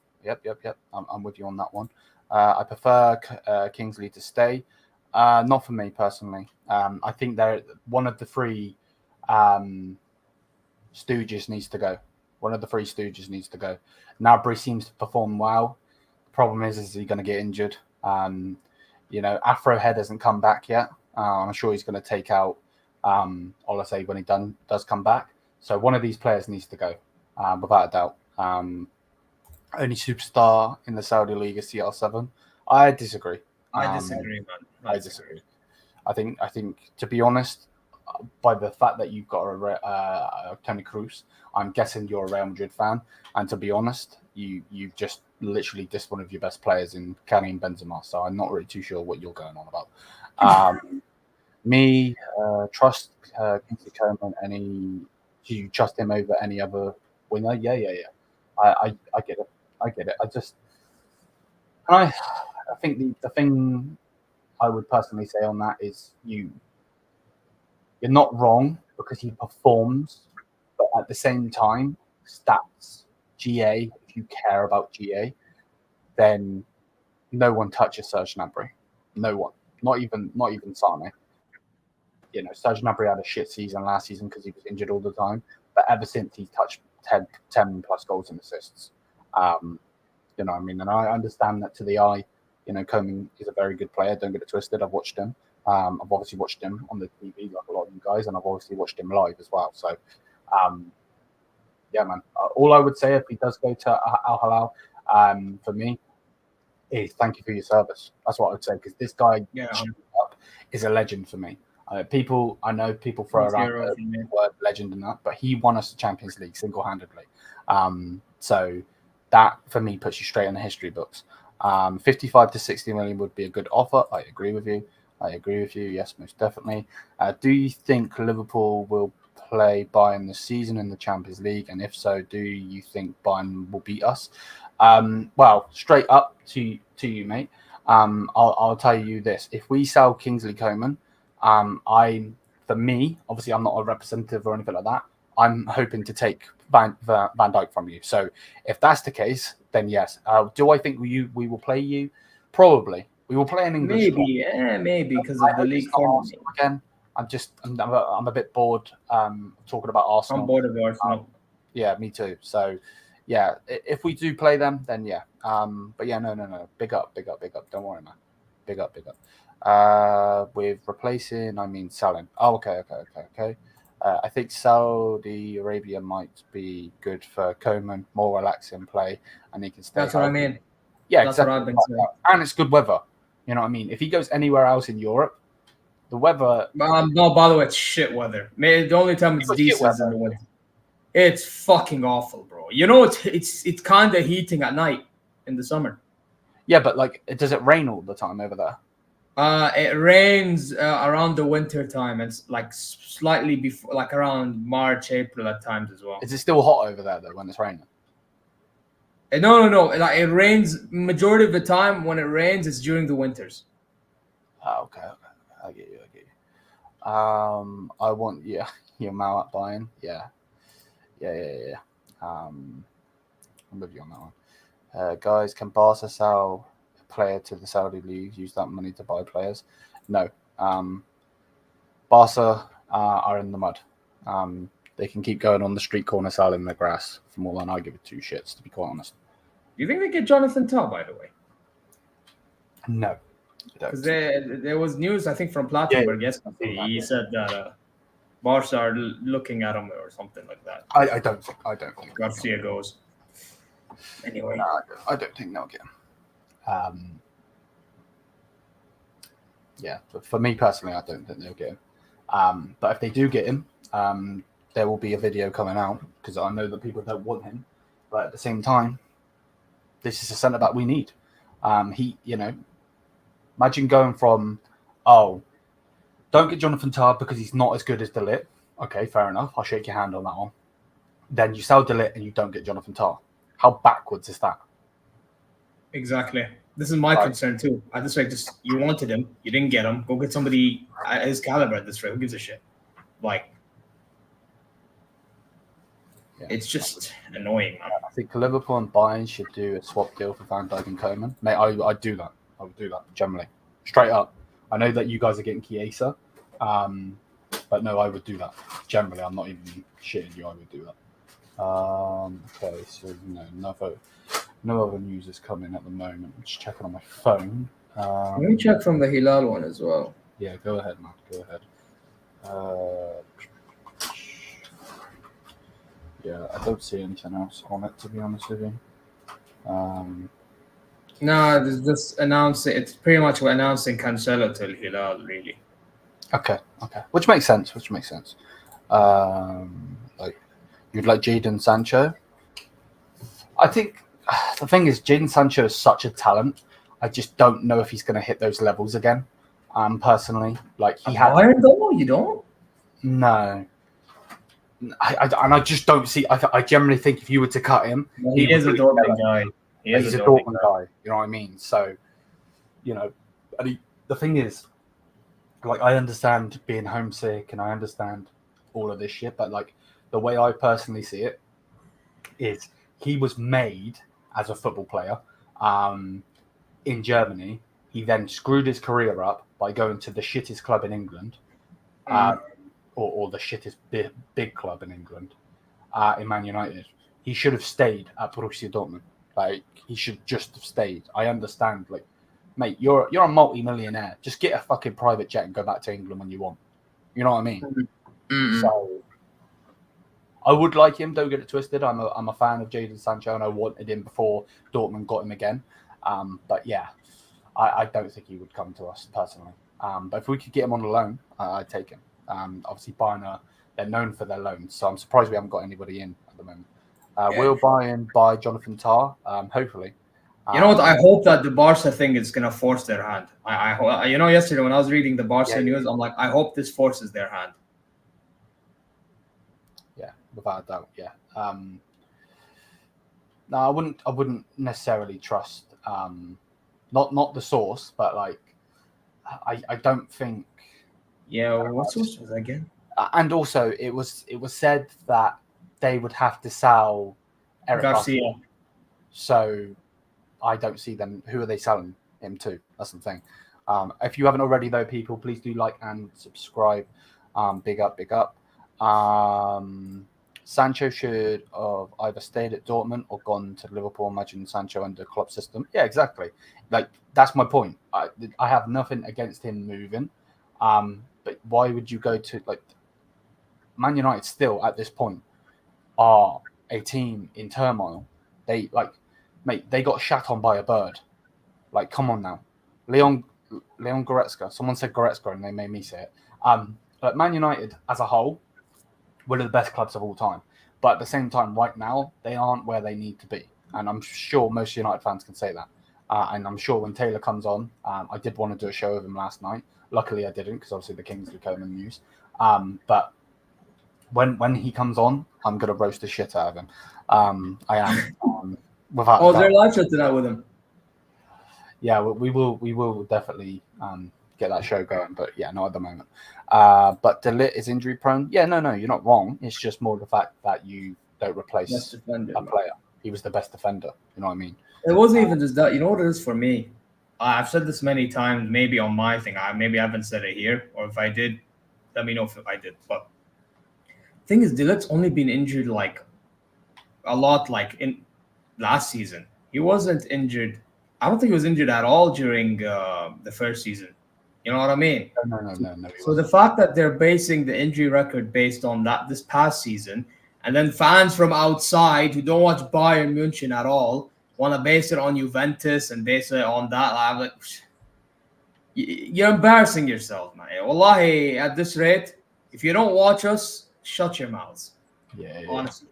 I'm with you on that one. I prefer Kingsley to stay. Not for me personally. I think they're one of the three Stooges needs to go. One of the three Stooges needs to go. Gnabry seems to perform well. The problem is he going to get injured? Afro Head hasn't come back yet. I'm sure he's going to take out Olise when he does come back. So one of these players needs to go, without a doubt. Only superstar in the Saudi League is CR7. I disagree. I disagree. I think to be honest, by the fact that you've got a Toni Kroos, I'm guessing you're a Real Madrid fan. And to be honest, you've just literally dissed one of your best players in Karim Benzema. So I'm not really too sure what you're going on about. Trust Kingsley Coman. Do you trust him over any other winner? Yeah. I get it. I think the thing I would personally say on that is you're not wrong because he performs, but at the same time, stats, GA, if you care about GA, then no one touches Serge Gnabry. No one. Not even Sane. Serge Gnabry had a shit season last season because he was injured all the time. But ever since he's touched 10 plus goals and assists. And I understand that to the eye, Coman is a very good player. Don't get it twisted. I've watched him. I've obviously watched him on the TV like a lot of you guys, and I've obviously watched him live as well. So, yeah, man. All I would say if he does go to Al Hilal, for me, is thank you for your service. That's what I would say because this guy is a legend for me. I know people throw around the word legend and that, but he won us the Champions League single-handedly. So that for me puts you straight in the history books. 55 to 60 million would be a good offer. I agree with you. Yes, most definitely. Do you think Liverpool will play Bayern this season in the Champions League? And if so, do you think Bayern will beat us? Well, straight up to you, mate. I'll tell you this. If we sell Kingsley Coman, for me, obviously I'm not a representative or anything like that. I'm hoping to take Van Dijk from you. So if that's the case, then yes. Do I think we will play you? Probably. We will play an English squad. Maybe because of the league format. Again, I'm a bit bored talking about Arsenal. I'm bored of Arsenal. Yeah, me too. So, yeah, if we do play them, then yeah. But yeah, no. Big up. Don't worry, man. Big up. With replacing, I mean selling. Oh, okay. I think Saudi Arabia might be good for Coman, more relaxing play, and he can stay. That's what I mean. Yeah, That's exactly. what I've been saying. And it's good weather. You know what I mean? If he goes anywhere else in Europe, the weather. No, by the way, it's shit weather. The only time it's decent is in the winter. It's fucking awful, bro. You know, it's kind of heating at night in the summer. Yeah, but like, does it rain all the time over there? It rains around the winter time. It's like slightly before, like around March, April at times as well. Is it still hot over there though when it's raining? No. Like it rains majority of the time. When it rains, it's during the winters. Oh, okay. I get you. I want your Mal at Bayern. Yeah. I'm with you on that one. Guys, can Barca sell a player to the Saudi league? Use that money to buy players? No. Barca are in the mud. They can keep going on the street corner selling the grass for more than I give it two shits, to be quite honest. Do you think they get Jonathan Tah, by the way? No. Because there was news, I think, from Plattenberg yesterday. He said that Barca are looking at him or something like that. I don't think Garcia goes. Anyway. No, I don't think they'll get him. Yeah, but for me personally, I don't think they'll get him. But if they do get him, there will be a video coming out because I know that people don't want him. But at the same time, this is a centre back we need. Imagine going from, don't get Jonathan Tah because he's not as good as De Ligt. Okay, fair enough. I'll shake your hand on that one. Then you sell De Ligt and you don't get Jonathan Tah. How backwards is that? Exactly. This is my concern too. At this rate, you wanted him, you didn't get him. Go get somebody at his caliber at this rate. Who gives a shit? It's just annoying, man. I think Liverpool and Bayern should do a swap deal for Van Dijk and Coman. Mate, I'd do that. I would do that generally, straight up. I know that you guys are getting Chiesa, but no, I would do that. Generally, I'm not even shitting you. I would do that. Okay, so no other news is coming at the moment. I'm just checking on my phone. Let me check from the Hilal one as well. Yeah, go ahead, man. Go ahead. Yeah, I don't see anything else on it, to be honest with you. No, there's just announcing. It's pretty much we're announcing Cancelo to Al Hilal, really. Okay, which makes sense. You'd like Jadon Sancho. I think the thing is, Jadon Sancho is such a talent. I just don't know if he's going to hit those levels again. Personally, he had. Bayern though, you don't? No. I just don't see. I generally think if you were to cut him, he is a Dortmund guy. He's a Dortmund guy. You know what I mean? So, the thing is, I understand being homesick and I understand all of this shit, but the way I personally see it is he was made as a football player in Germany. He then screwed his career up by going to the shittest club in England, or the shittest big club in England, in Man United. He should have stayed at Borussia Dortmund. He should just have stayed. I understand, mate, you're a multi-millionaire. Just get a fucking private jet and go back to England when you want. You know what I mean? Mm-hmm. So I would like him. Don't get it twisted. I'm a fan of Jadon Sancho, and I wanted him before Dortmund got him again. But yeah, I don't think he would come to us personally. But if we could get him on a loan, I'd take him. Obviously, Bayern they're known for their loans, so I'm surprised we haven't got anybody in at the moment. Will Bayern buy Jonathan Tah? Hopefully. You know what? I hope that the Barca thing is gonna force their hand. I yesterday when I was reading the Barca news, I'm like, I hope this forces their hand. Yeah, without a doubt. Yeah. No, I wouldn't necessarily trust. Not the source, but I don't think. Yeah. What source was that again? And also, it was said that they would have to sell Eric Garcia. So I don't see them. Who are they selling? him too. That's the thing. If you haven't already, though, people, please do like and subscribe. Big up, big up. Sancho should have either stayed at Dortmund or gone to Liverpool. Imagine Sancho under Klopp's system. Yeah, exactly. Like, that's my point. I have nothing against him moving. But why would you go to, like, Man United still at this point are a team in turmoil. They, like, mate, they got shat on by a bird. Like, come on now. Leon Goretzka. Someone said Goretzka and they made me say it. But Man United as a whole, one of the best clubs of all time. But at the same time, right now, they aren't where they need to be. And I'm sure most United fans can say that. And I'm sure when Taylor comes on, I did want to do a show with him last night. Luckily, I didn't because obviously the Kingsley Coman news. But when he comes on, I'm going to roast the shit out of him. I am. Without Oh, is there a live show tonight with him? Yeah, we will definitely get that show going. But yeah, not at the moment. But de Ligt is injury prone. Yeah, no, you're not wrong. It's just more the fact that you don't replace a player. He was the best defender. You know what I mean? It wasn't even just that. You know what it is for me? I've said this many times, maybe on my thing. Maybe I haven't said it here, or if I did, let me know if I did. But the thing is, de Ligt's only been injured like a lot, like in last season. He wasn't injured. I don't think he was injured at all during the first season. You know what I mean? No. So the fact that they're basing the injury record based on that this past season, and then fans from outside who don't watch Bayern München at all want to base it on Juventus and base it on that, I'm like, you're embarrassing yourself, man. Wallahi, at this rate, if you don't watch us, shut your mouths. Yeah. Honestly.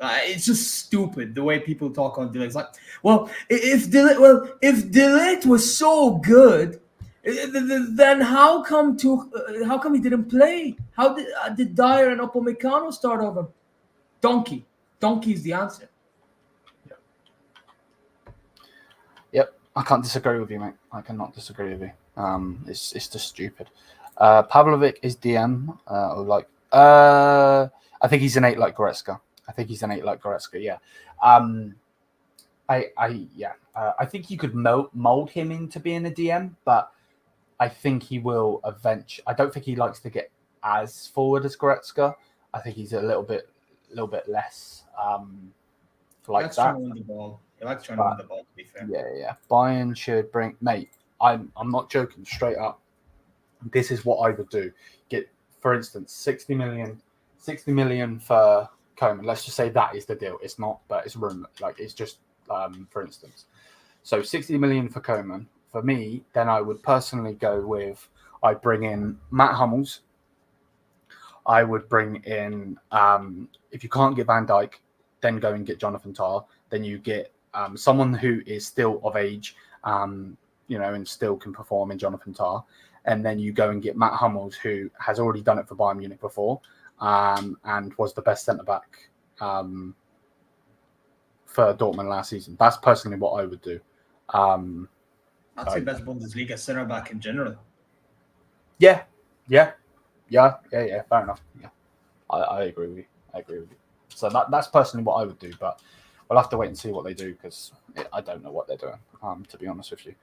It's just stupid the way people talk on de Ligt. It's like, well, if de Ligt was so good, then how come he didn't play? How did Dyer and Upamecano start over? Donkey is the answer. Yep. I can't disagree with you, mate. I cannot disagree with you. It's just stupid. Pavlovic is DM I think he's an 8 like Goretzka. Yeah. I think you could mold him into being a DM, but I think he will eventually. I don't think he likes to get as forward as Goretzka. I think he's a little bit less like that. Trying to win the ball. He likes trying to win the ball, to be fair. Yeah. Bayern should bring, mate. I'm not joking. Straight up, this is what I would do. Get, for instance, 60 million for Coman. Let's just say that is the deal. It's not, but it's rumor. Like, it's just for instance. So 60 million for Coman. For me, then I would personally go with, I'd bring in Matt Hummels. I would bring in, if you can't get Van Dijk, then go and get Jonathan Tah. Then you get someone who is still of age, and still can perform in Jonathan Tah. And then you go and get Matt Hummels, who has already done it for Bayern Munich before, and was the best centre-back for Dortmund last season. That's personally what I would do. I'd say best Bundesliga centre-back in general. Yeah. Fair enough. Yeah, I agree with you. So that's personally what I would do, but we'll have to wait and see what they do because I don't know what they're doing, to be honest with you.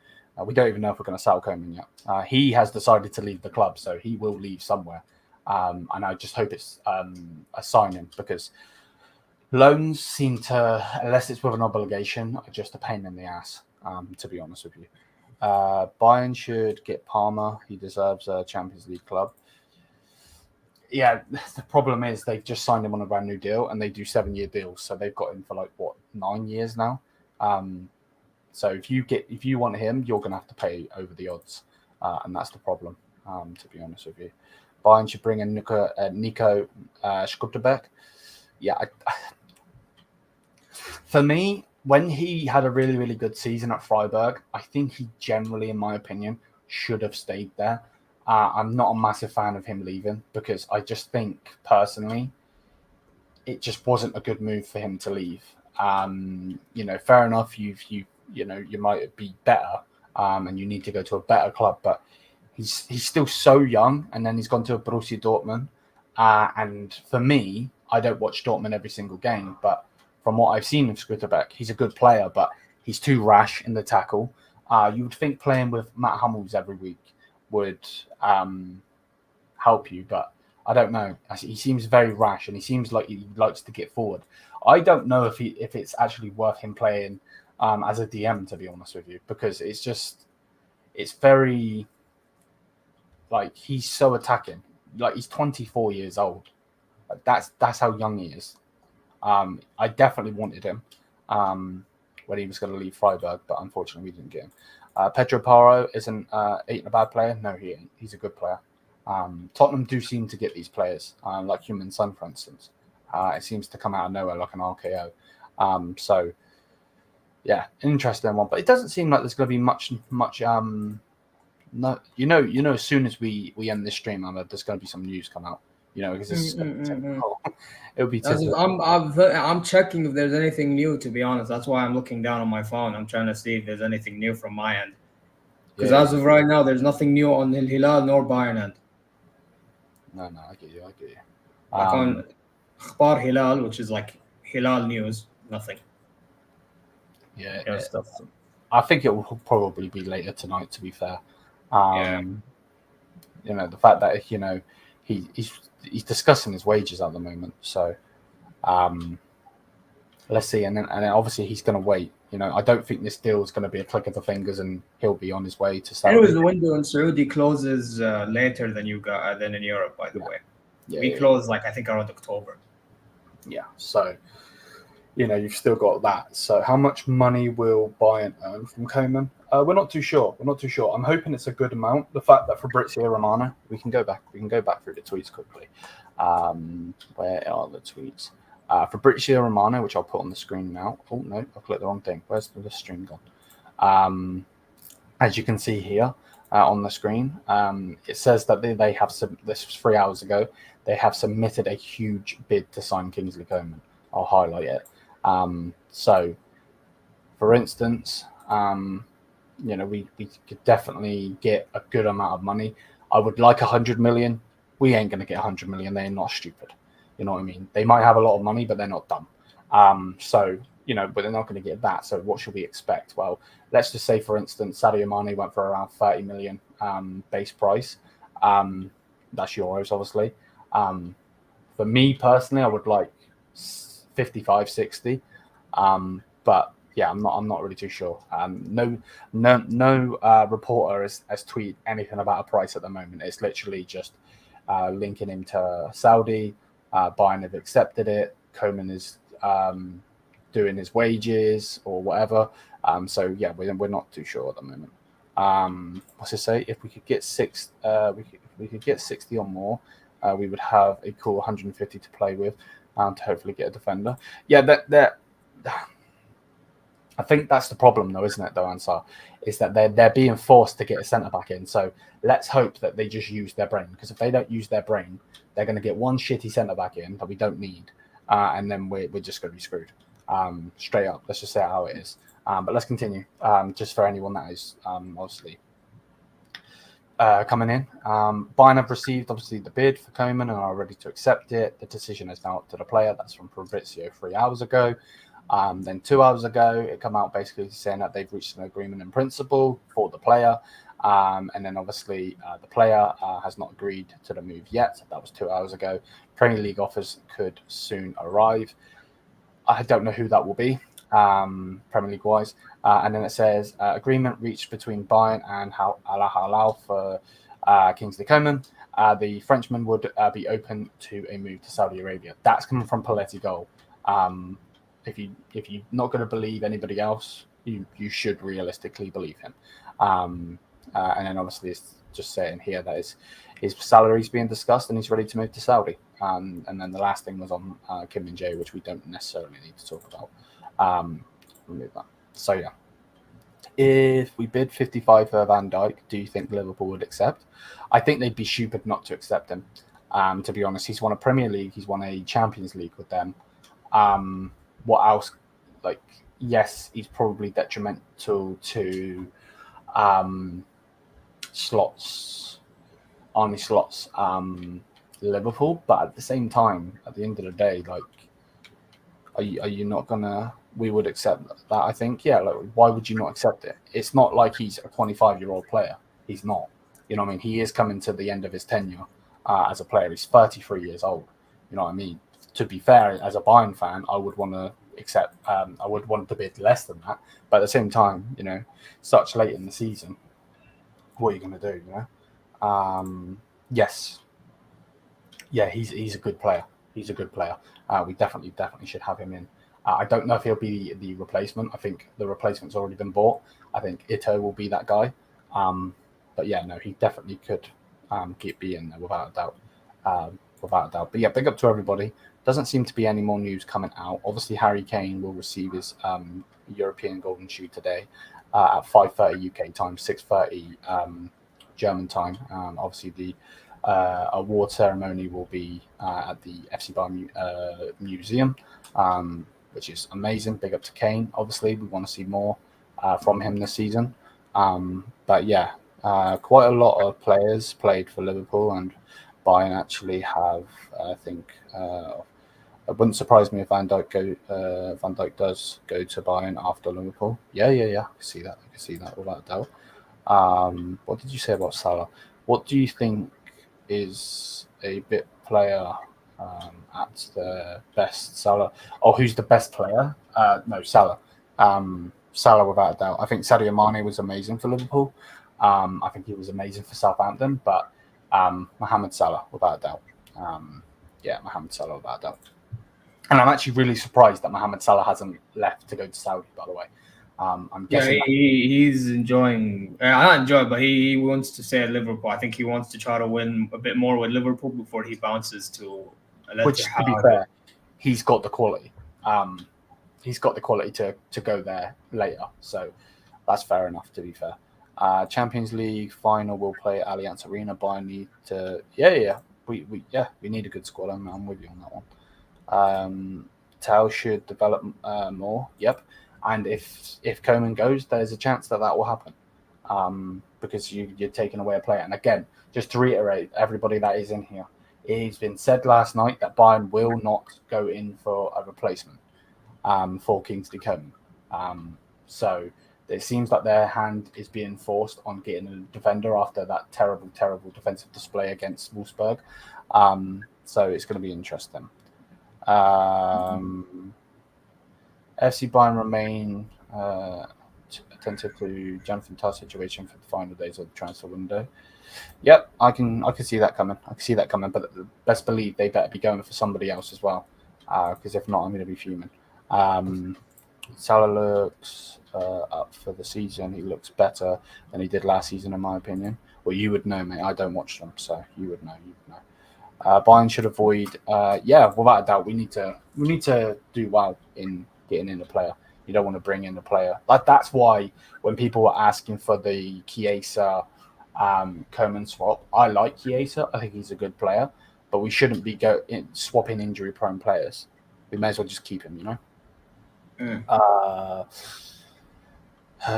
We don't even know if we're going to sell Coman yet. He has decided to leave the club, so he will leave somewhere. And I just hope it's a signing because loans seem to, unless it's with an obligation, are just a pain in the ass, to be honest with you. Bayern should get Palmer. He deserves a Champions League club. Yeah, the problem is they've just signed him on a brand new deal and they do 7-year deals. So they've got him for 9 years now. So if you want him, you're going to have to pay over the odds. And that's the problem, to be honest with you. Bayern should bring in Nico Schlotterbeck. Yeah. For me, when he had a really, really good season at Freiburg, I think he generally, in my opinion, should have stayed there. I'm not a massive fan of him leaving because I just think, personally, it just wasn't a good move for him to leave. Fair enough, you might be better and you need to go to a better club, but he's still so young, and then he's gone to a Borussia Dortmund. And for me, I don't watch Dortmund every single game, but from what I've seen of Schlotterbeck, he's a good player, but he's too rash in the tackle. You would think playing with Matt Hummels every week would help you, but I don't know. He seems very rash, and he seems like he likes to get forward. I don't know if it's actually worth him playing as a DM, to be honest with you, because it's very like he's so attacking. Like he's 24 years old. Like, that's how young he is. I definitely wanted him when he was going to leave Freiburg, but unfortunately we didn't get him. Pedro Porro ain't a bad player. No, he ain't. He's a good player. Tottenham do seem to get these players, like Human Son, for instance. It seems to come out of nowhere like an RKO. So, yeah, interesting one. But it doesn't seem like there's going to be much. No, as soon as we end this stream, there's going to be some news come out. Because it's it'll be typical. I'm checking if there's anything new, to be honest. That's why I'm looking down on my phone. I'm trying to see if there's anything new from my end. Because as of right now, there's nothing new on Al Hilal nor Bayern end. No, I get you. Like on Akhbar Hilal, which is like Hilal news, nothing. Yeah, Stuff. I think it will probably be later tonight, to be fair. The fact that he's discussing his wages at the moment, so let's see. And then obviously he's going to wait. I don't think this deal is going to be a click of the fingers and he'll be on his way to Saudi. Anyways, the window in Saudi closes later than than in Europe, by the way. We close I think around October. Yeah, so you've still got that. So how much money will Bayern earn from Coman? We're not too sure. I'm hoping it's a good amount. The fact that Fabrizio Romano, we can go back through the tweets quickly. Where are the tweets? Fabrizio Romano, which I'll put on the screen now. Oh no, I clicked the wrong thing. Where's the stream gone? As you can see here on the screen, it says that they have this was 3 hours ago. They have submitted a huge bid to sign Kingsley Coman. I'll highlight it. So, for instance, we could definitely get a good amount of money. I would like 100 million. We ain't going to get 100 million. They're not stupid. You know what I mean? They might have a lot of money, but they're not dumb. But they're not going to get that. So what should we expect? Well, let's just say, for instance, Sadio Mané went for around 30 million base price. That's euros, obviously. For me personally, I would like 55, 60. But yeah, I'm not really too sure. No reporter has tweeted anything about a price at the moment. It's literally just linking him to Saudi. Bayern have accepted it. Coman is doing his wages or whatever. So yeah, we're not too sure at the moment. What's it say? If we could get we could get 60 or more, we would have a cool 150 to play with, to hopefully get a defender. Yeah, I think that's the problem, though, isn't it, though, Ansar? Is that they're being forced to get a centre-back in. So let's hope that they just use their brain. Because if they don't use their brain, they're going to get one shitty centre-back in that we don't need. And then we're just going to be screwed. Straight up. Let's just say how it is. But let's continue. Just for anyone that is obviously coming in. Bayern have received, obviously, the bid for Coman and are ready to accept it. The decision is now up to the player. That's from Fabrizio 3 hours ago. Then 2 hours ago, it came out basically saying that they've reached an agreement in principle for the player. And then obviously the player has not agreed to the move yet. That was 2 hours ago. Premier League offers could soon arrive. I don't know who that will be, Premier League wise. And then it says agreement reached between Bayern and Al Hilal for Kingsley Coman. The Frenchman would be open to a move to Saudi Arabia. That's coming from Paletti Goal. If you're not going to believe anybody else, you should realistically believe him. And then obviously it's just saying here that his salary is being discussed and he's ready to move to Saudi. And then the last thing was on Kim and Jay, which we don't necessarily need to talk about. Remove that. So yeah, if we bid 55 for Van Dijk, do you think Liverpool would accept? I think they'd be stupid not to accept him. To be honest, he's won a Premier League, he's won a Champions League with them. What else? Like, yes, he's probably detrimental to Arne Slot's Liverpool, but at the same time, at the end of the day, like, Are you not gonna? We would accept that. I think, yeah. Like, why would you not accept it? It's not like he's a 25-year-old player. He's not. You know what I mean? He is coming to the end of his tenure as a player. He's 33 years old. You know what I mean? To be fair, as a Bayern fan, I would want to accept. I would want to bid less than that. But at the same time, you know, such late in the season, what are you going to do? You know? Yes. Yeah, he's a good player. He's a good player. We definitely should have him in. I don't know if he'll be the replacement. I think the replacement's already been bought. I think Ito will be that guy. But yeah, no, he definitely could be in there without a doubt. Without a doubt. But yeah, big up to everybody. Doesn't seem to be any more news coming out. Obviously, Harry Kane will receive his European Golden Shoe today at 5:30 UK time, 6:30 German time. Obviously, the award ceremony will be at the FC Bayern Museum, which is amazing. Big up to Kane. Obviously, we want to see more from him this season. But yeah, quite a lot of players played for Liverpool, and Bayern actually have, I think, it wouldn't surprise me if Van Dijk does go to Bayern after Liverpool. Yeah. I can see that without a doubt. What did you say about Salah? What do you think is a bit player at the best? Salah. Oh, who's the best player? No, Salah. Salah without a doubt. I think Sadio Mané was amazing for Liverpool. I think he was amazing for Southampton, but Mohamed Salah without a doubt. Mohamed Salah without a doubt. And I'm actually really surprised that Mohamed Salah hasn't left to go to Saudi, by the way. I'm guessing. Yeah, he's enjoying. Not enjoying, but he wants to stay at Liverpool. I think he wants to try to win a bit more with Liverpool before he bounces to. Which, to be fair, he's got the quality. He's got the quality to go there later. So that's fair enough, to be fair. Champions League final will play at Allianz Arena. Bayern need to. We need a good squad. I'm with you on that one. Tao should develop more. Yep. And if Coman goes, there's a chance that will happen, because you're taking away a player. And again, just to reiterate, everybody that is in here, it's been said last night that Bayern will not go in for a replacement for Kingsley Coman. So it seems like their hand is being forced on getting a defender after that terrible defensive display against Wolfsburg. So it's going to be interesting. FC Bayern remain attentive to Jonathan Tah's situation for the final days of the transfer window. Yep, I can see that coming. But best believe they better be going for somebody else as well, because if not, I'm going to be fuming. Salah looks up for the season. He looks better than he did last season, in my opinion. Well, you would know, mate. I don't watch them, so you would know. Bayern should avoid. Without a doubt, we need to do well in getting in a player. You don't want to bring in a player. That's why when people were asking for the Chiesa Coman swap, I like Chiesa. I think he's a good player, but we shouldn't be swapping injury-prone players. We may as well just keep him, you know.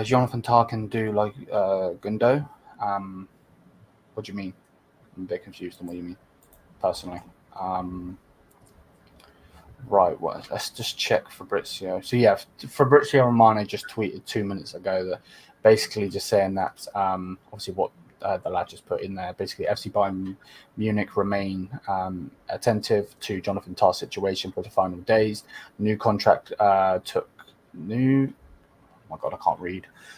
Jonathan Tah can do like Gundo. What do you mean? I'm a bit confused on what you mean, personally. Right, well, let's just check Fabrizio. So yeah, Fabrizio Romano just tweeted 2 minutes ago that basically just saying that obviously what the lad just put in there, basically FC Bayern Munich remain attentive to Jonathan Tah's situation for the final days. New contract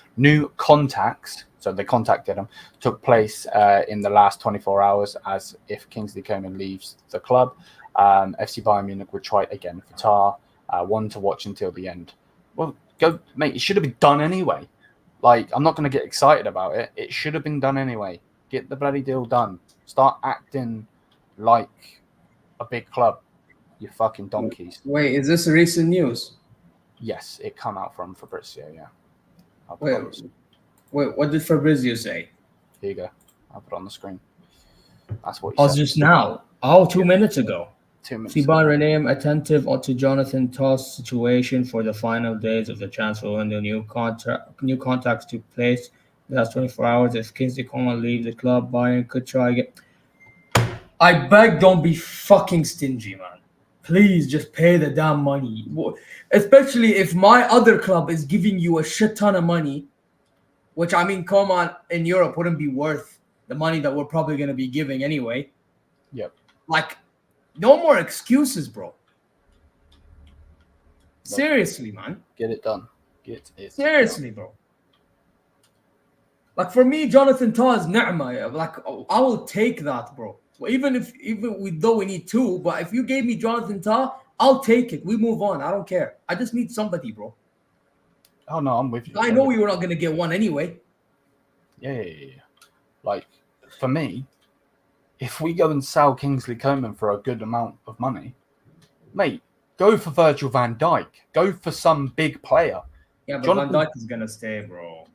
new contacts, so they contacted him, took place in the last 24 hours, as if Kingsley Coman leaves the club. FC Bayern Munich would try again for Tah, one to watch until the end. Well, go, mate, it should have been done anyway. Like, I'm not going to get excited about it. It should have been done anyway. Get the bloody deal done. Start acting like a big club, you fucking donkeys. Wait, is this recent news? Yes, it come out from Fabrizio, yeah. Wait, what did Fabrizio say? Here you go. I'll put it on the screen. That's what he said. Just now? 2 minutes ago. 2 minutes Bayern remain attentive to Jonathan Tah's situation for the final days of the transfer window. New contacts took place the last 24 hours. If Kingsley Coman leave the club, Bayern could try again. I beg, don't be fucking stingy, man. please just pay the damn money. Especially if my other club is giving you a shit ton of money, which I mean, Coman in Europe wouldn't be worth the money that we're probably going to be giving anyway. Yep. Like, no more excuses, bro. Seriously, man. Get it done. Seriously, bro. Like, for me, Jonathan Tah is ni'mah. Like, I will take that, bro. Even though we need two, but if you gave me Jonathan Tah, I'll take it. We move on. I don't care. I just need somebody, bro. Oh no, I'm with you. I know we were not going to get one anyway. Yeah. Like, for me, if we go and sell Kingsley Coman for a good amount of money, mate, go for Virgil van Dijk. Go for some big player. Yeah, but Van Dijk is going to stay, bro.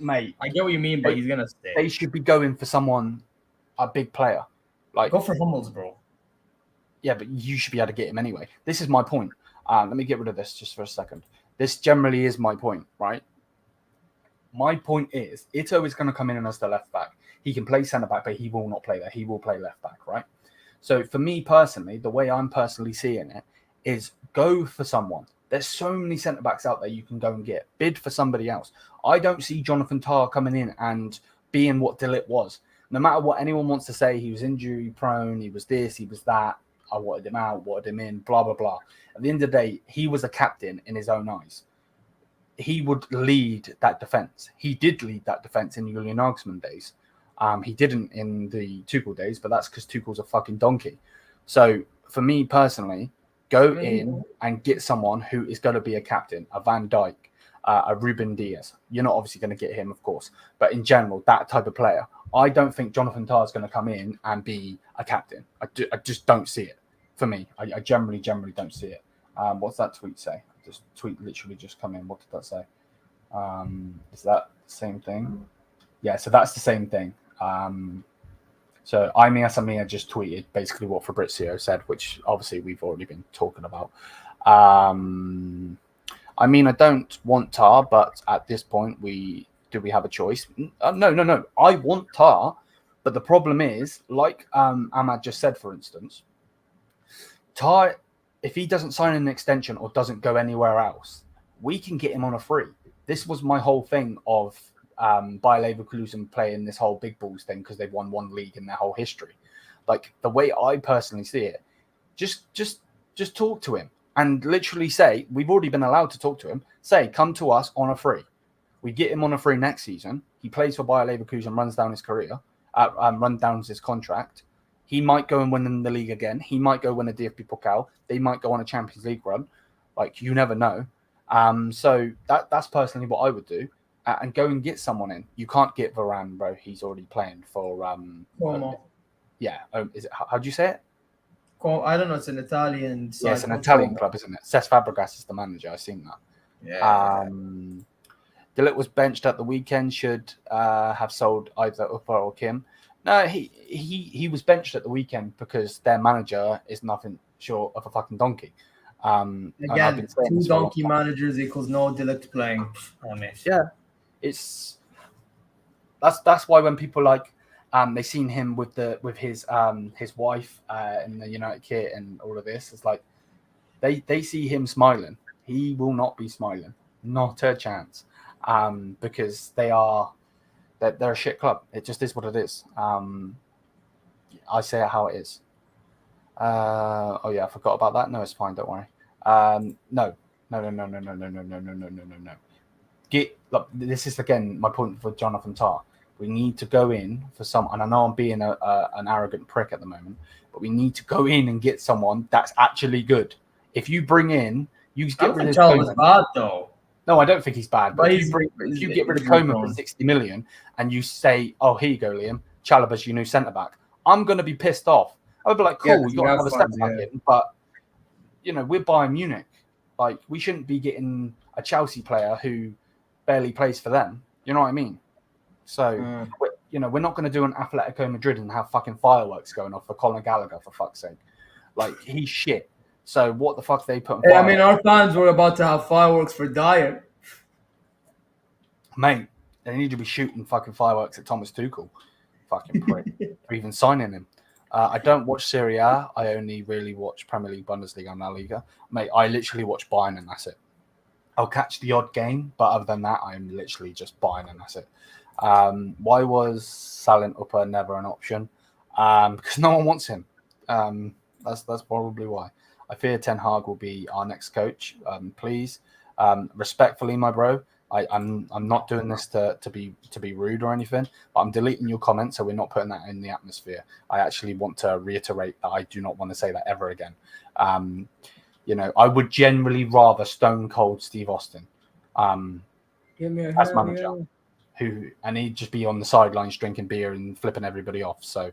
Mate, I get what you mean, but he's going to stay. They should be going for someone, a big player. Like, go for Hummels, bro. Yeah, but you should be able to get him anyway. This is my point. Let me get rid of this just for a second. This generally is my point, right? My point is, Ito is going to come in as the left back. He can play centre back, but he will not play there. He will play left back, right? So for me personally, the way I'm personally seeing it is go for someone. There's so many centre backs out there you can go and get. Bid for somebody else. I don't see Jonathan Tah coming in and being what de Ligt was. No matter what anyone wants to say, he was injury prone, he was this, he was that. I wanted him out, wanted him in, blah, blah, blah. At the end of the day, he was a captain in his own eyes. He would lead that defence. He did lead that defence in Julian Nagelsmann days. He didn't in the Tuchel days, but that's because Tuchel's a fucking donkey. So for me personally, go in and get someone who is going to be a captain, a Van Dijk, a Ruben Diaz. You're not obviously going to get him, of course, but in general, that type of player. I don't think Jonathan Tah is going to come in and be a captain. I just don't see it. For me, I generally don't see it. What's that tweet say? This tweet literally just come in. What did that say? Is that the same thing? Yeah, so that's the same thing. So Imi Asamia just tweeted basically what Fabrizio said, which obviously we've already been talking about. I mean, I don't want Tah, but at this point, do we have a choice? No. I want Tah, but the problem is, like Ahmad just said, for instance, Tah, if he doesn't sign an extension or doesn't go anywhere else, we can get him on a free. This was my whole thing of Bayer Leverkusen playing this whole big balls thing because they've won one league in their whole history. Like, the way I personally see it, just talk to him and literally say, we've already been allowed to talk to him, say, come to us on a free. We get him on a free next season. He plays for Bayer Leverkusen, runs down his career, runs down his contract. He might go and win in the league again. He might go win a DFB Pokal. They might go on a Champions League run. Like, you never know. So that's personally what I would do. And go and get someone in. You can't get Varane, bro. He's already playing for... yeah. Is it? How do you say it? I don't know. It's an Italian side. Yeah, it's an Italian club, isn't it? Cesc Fabregas is the manager. I've seen that. Yeah. De Ligt was benched at the weekend. Should have sold either Upper or Kim. No, he was benched at the weekend because their manager is nothing short of a fucking donkey. Again, two donkey managers equals no De Ligt playing on it. Yeah, that's why when people like they seen him with his wife in the United kit and all of this, it's like they see him smiling. He will not be smiling, not a chance, because they're a shit club. It just is what it is. I say it how it is. Oh yeah, I forgot about that. No, it's fine. Don't worry. No. Look, this is again my point for Jonathan Tah. We need to go in for someone. And I know I'm being an arrogant prick at the moment, but we need to go in and get someone that's actually good. If you bring in, you get rid of Coman. Was bad though. No, I don't think he's bad. But if you get rid of Coman for 60 million and you say, "Oh, here you go, Liam. Chalobah's your new centre back," I'm going to be pissed off. I would be like, "Cool, you got another centre back in," but we're Bayern Munich. Like, we shouldn't be getting a Chelsea player who barely plays for them. You know what I mean? So, we're not going to do an Atletico Madrid and have fucking fireworks going off for Colin Gallagher, for fuck's sake. Like, he's shit. So, what the fuck they put on I mean, our fans were about to have fireworks for Dyer. Mate, they need to be shooting fucking fireworks at Thomas Tuchel. Fucking prick. Or even signing him. I don't watch Serie A. I only really watch Premier League, Bundesliga, and La Liga. Mate, I literally watch Bayern and that's it. I'll catch the odd game, but other than that, I'm literally just Bayern and that's it. Why was Salin Upper never an option? Because no one wants him. That's probably why. I fear Ten Hag will be our next coach. Please, respectfully, my bro. I'm not doing this to be rude or anything, but I'm deleting your comment, so we're not putting that in the atmosphere. I actually want to reiterate that I do not want to say that ever again. I would generally rather Stone Cold Steve Austin as manager, and he'd just be on the sidelines drinking beer and flipping everybody off. So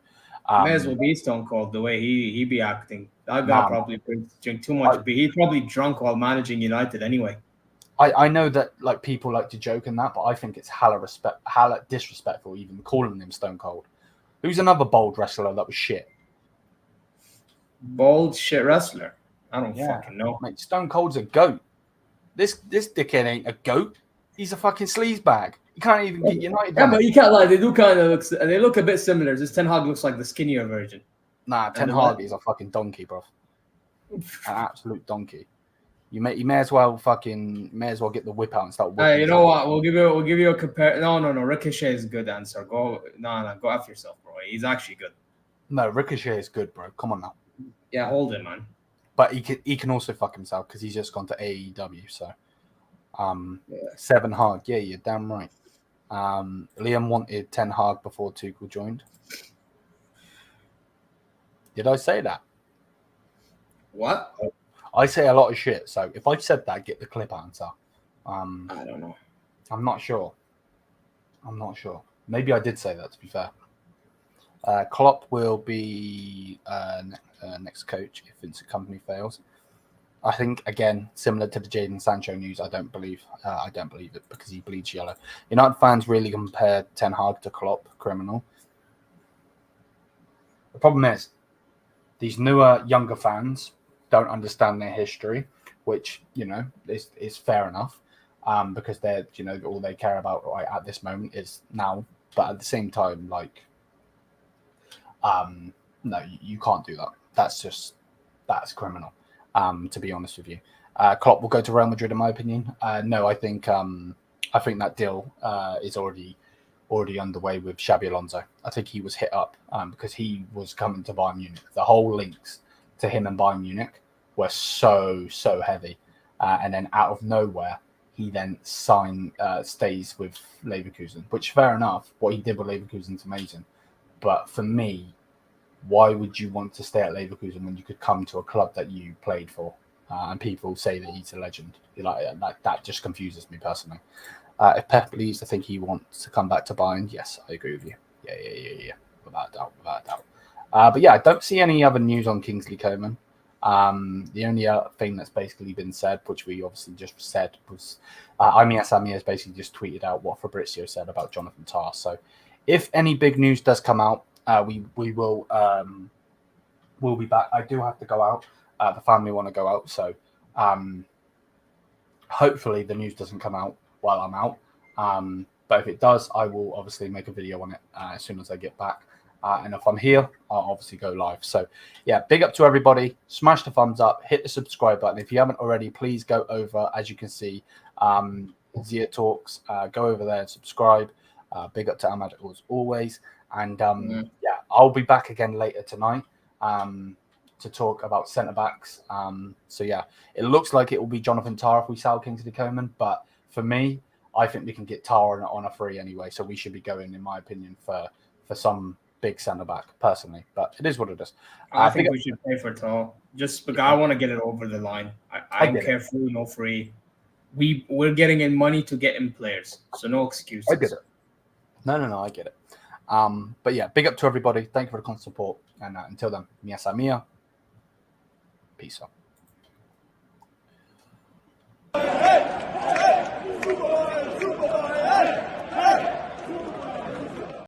may as well be Stone Cold the way he be acting. That guy probably drink too much beer. He's probably drunk while managing United anyway. I know that like people like to joke and that, but I think it's hella disrespectful even calling him Stone Cold. Who's another bold wrestler that was shit? Bold shit wrestler? I don't fucking know. Mate, Stone Cold's a goat. This dickhead ain't a goat. He's a fucking sleazebag. You can't even get United. Yeah, but you can't lie. They do kind of they look a bit similar. Just Ten Hag looks like the skinnier version. Nah, Ten Hag is a fucking donkey, bro. An absolute donkey. You may as well get the whip out and start whipping. Hey, you know what? We'll give you a compare. No. Ricochet is a good answer. Go after yourself, bro. He's actually good. No, Ricochet is good, bro. Come on now. Yeah, hold it, man. But he can also fuck himself because he's just gone to AEW. So, Seven Hag. Yeah, you're damn right. Liam wanted Ten Hag before Tuchel joined. Did I say that? What? I say a lot of shit, so if I said that, get the clip answer. I don't know. I'm not sure. Maybe I did say that, to be fair. Klopp will be next coach if Vincent Kompany fails. I think, again, similar to the Jadon Sancho news, I don't believe it because he bleeds yellow. United fans really compare Ten Hag to Klopp, criminal. The problem is, these newer, younger fans don't understand their history, which is fair enough, because they're all they care about right at this moment is now. But at the same time, no, you can't do that. That's criminal. To be honest with you, Klopp will go to Real Madrid, in my opinion. No, I think that deal is already underway with Xabi Alonso. I think he was hit up because he was coming to Bayern Munich. The whole links to him and Bayern Munich were so heavy, and then out of nowhere he then stays with Leverkusen, which fair enough. What he did with Leverkusen is amazing, but for me, why would you want to stay at Leverkusen when you could come to a club that you played for? And people say that he's a legend. That just confuses me personally. If Pep leaves, I think he wants to come back to Bayern. Yes, I agree with you. Yeah. Without a doubt. But yeah, I don't see any other news on Kingsley Coman. The only thing that's basically been said, which we obviously just said, was Samir has basically just tweeted out what Fabrizio said about Jonathan Tah. So if any big news does come out, we'll be back. I do have to go out. The family want to go out, so hopefully the news doesn't come out while I'm out. But if it does, I will obviously make a video on it as soon as I get back. And if I'm here, I'll obviously go live. So yeah, big up to everybody. Smash the thumbs up, hit the subscribe button. If you haven't already, please go over, as you can see, Zia Talks. Go over there and subscribe. Big up to Ahmad as always. And yeah, I'll be back again later tonight to talk about centre backs. So yeah, it looks like it will be Jonathan Tah if we sell Kingsley Coman, but for me, I think we can get Tah on a free anyway. So we should be going, in my opinion, for some big centre back personally. But it is what it is. I think we should pay for Tah just because I want to get it over the line. I don't care free, no free. We're getting in money to get in players, so no excuses. I get it. No, I get it. But yeah, big up to everybody. Thank you for the constant support. And until then, Mia Samia. Peace out.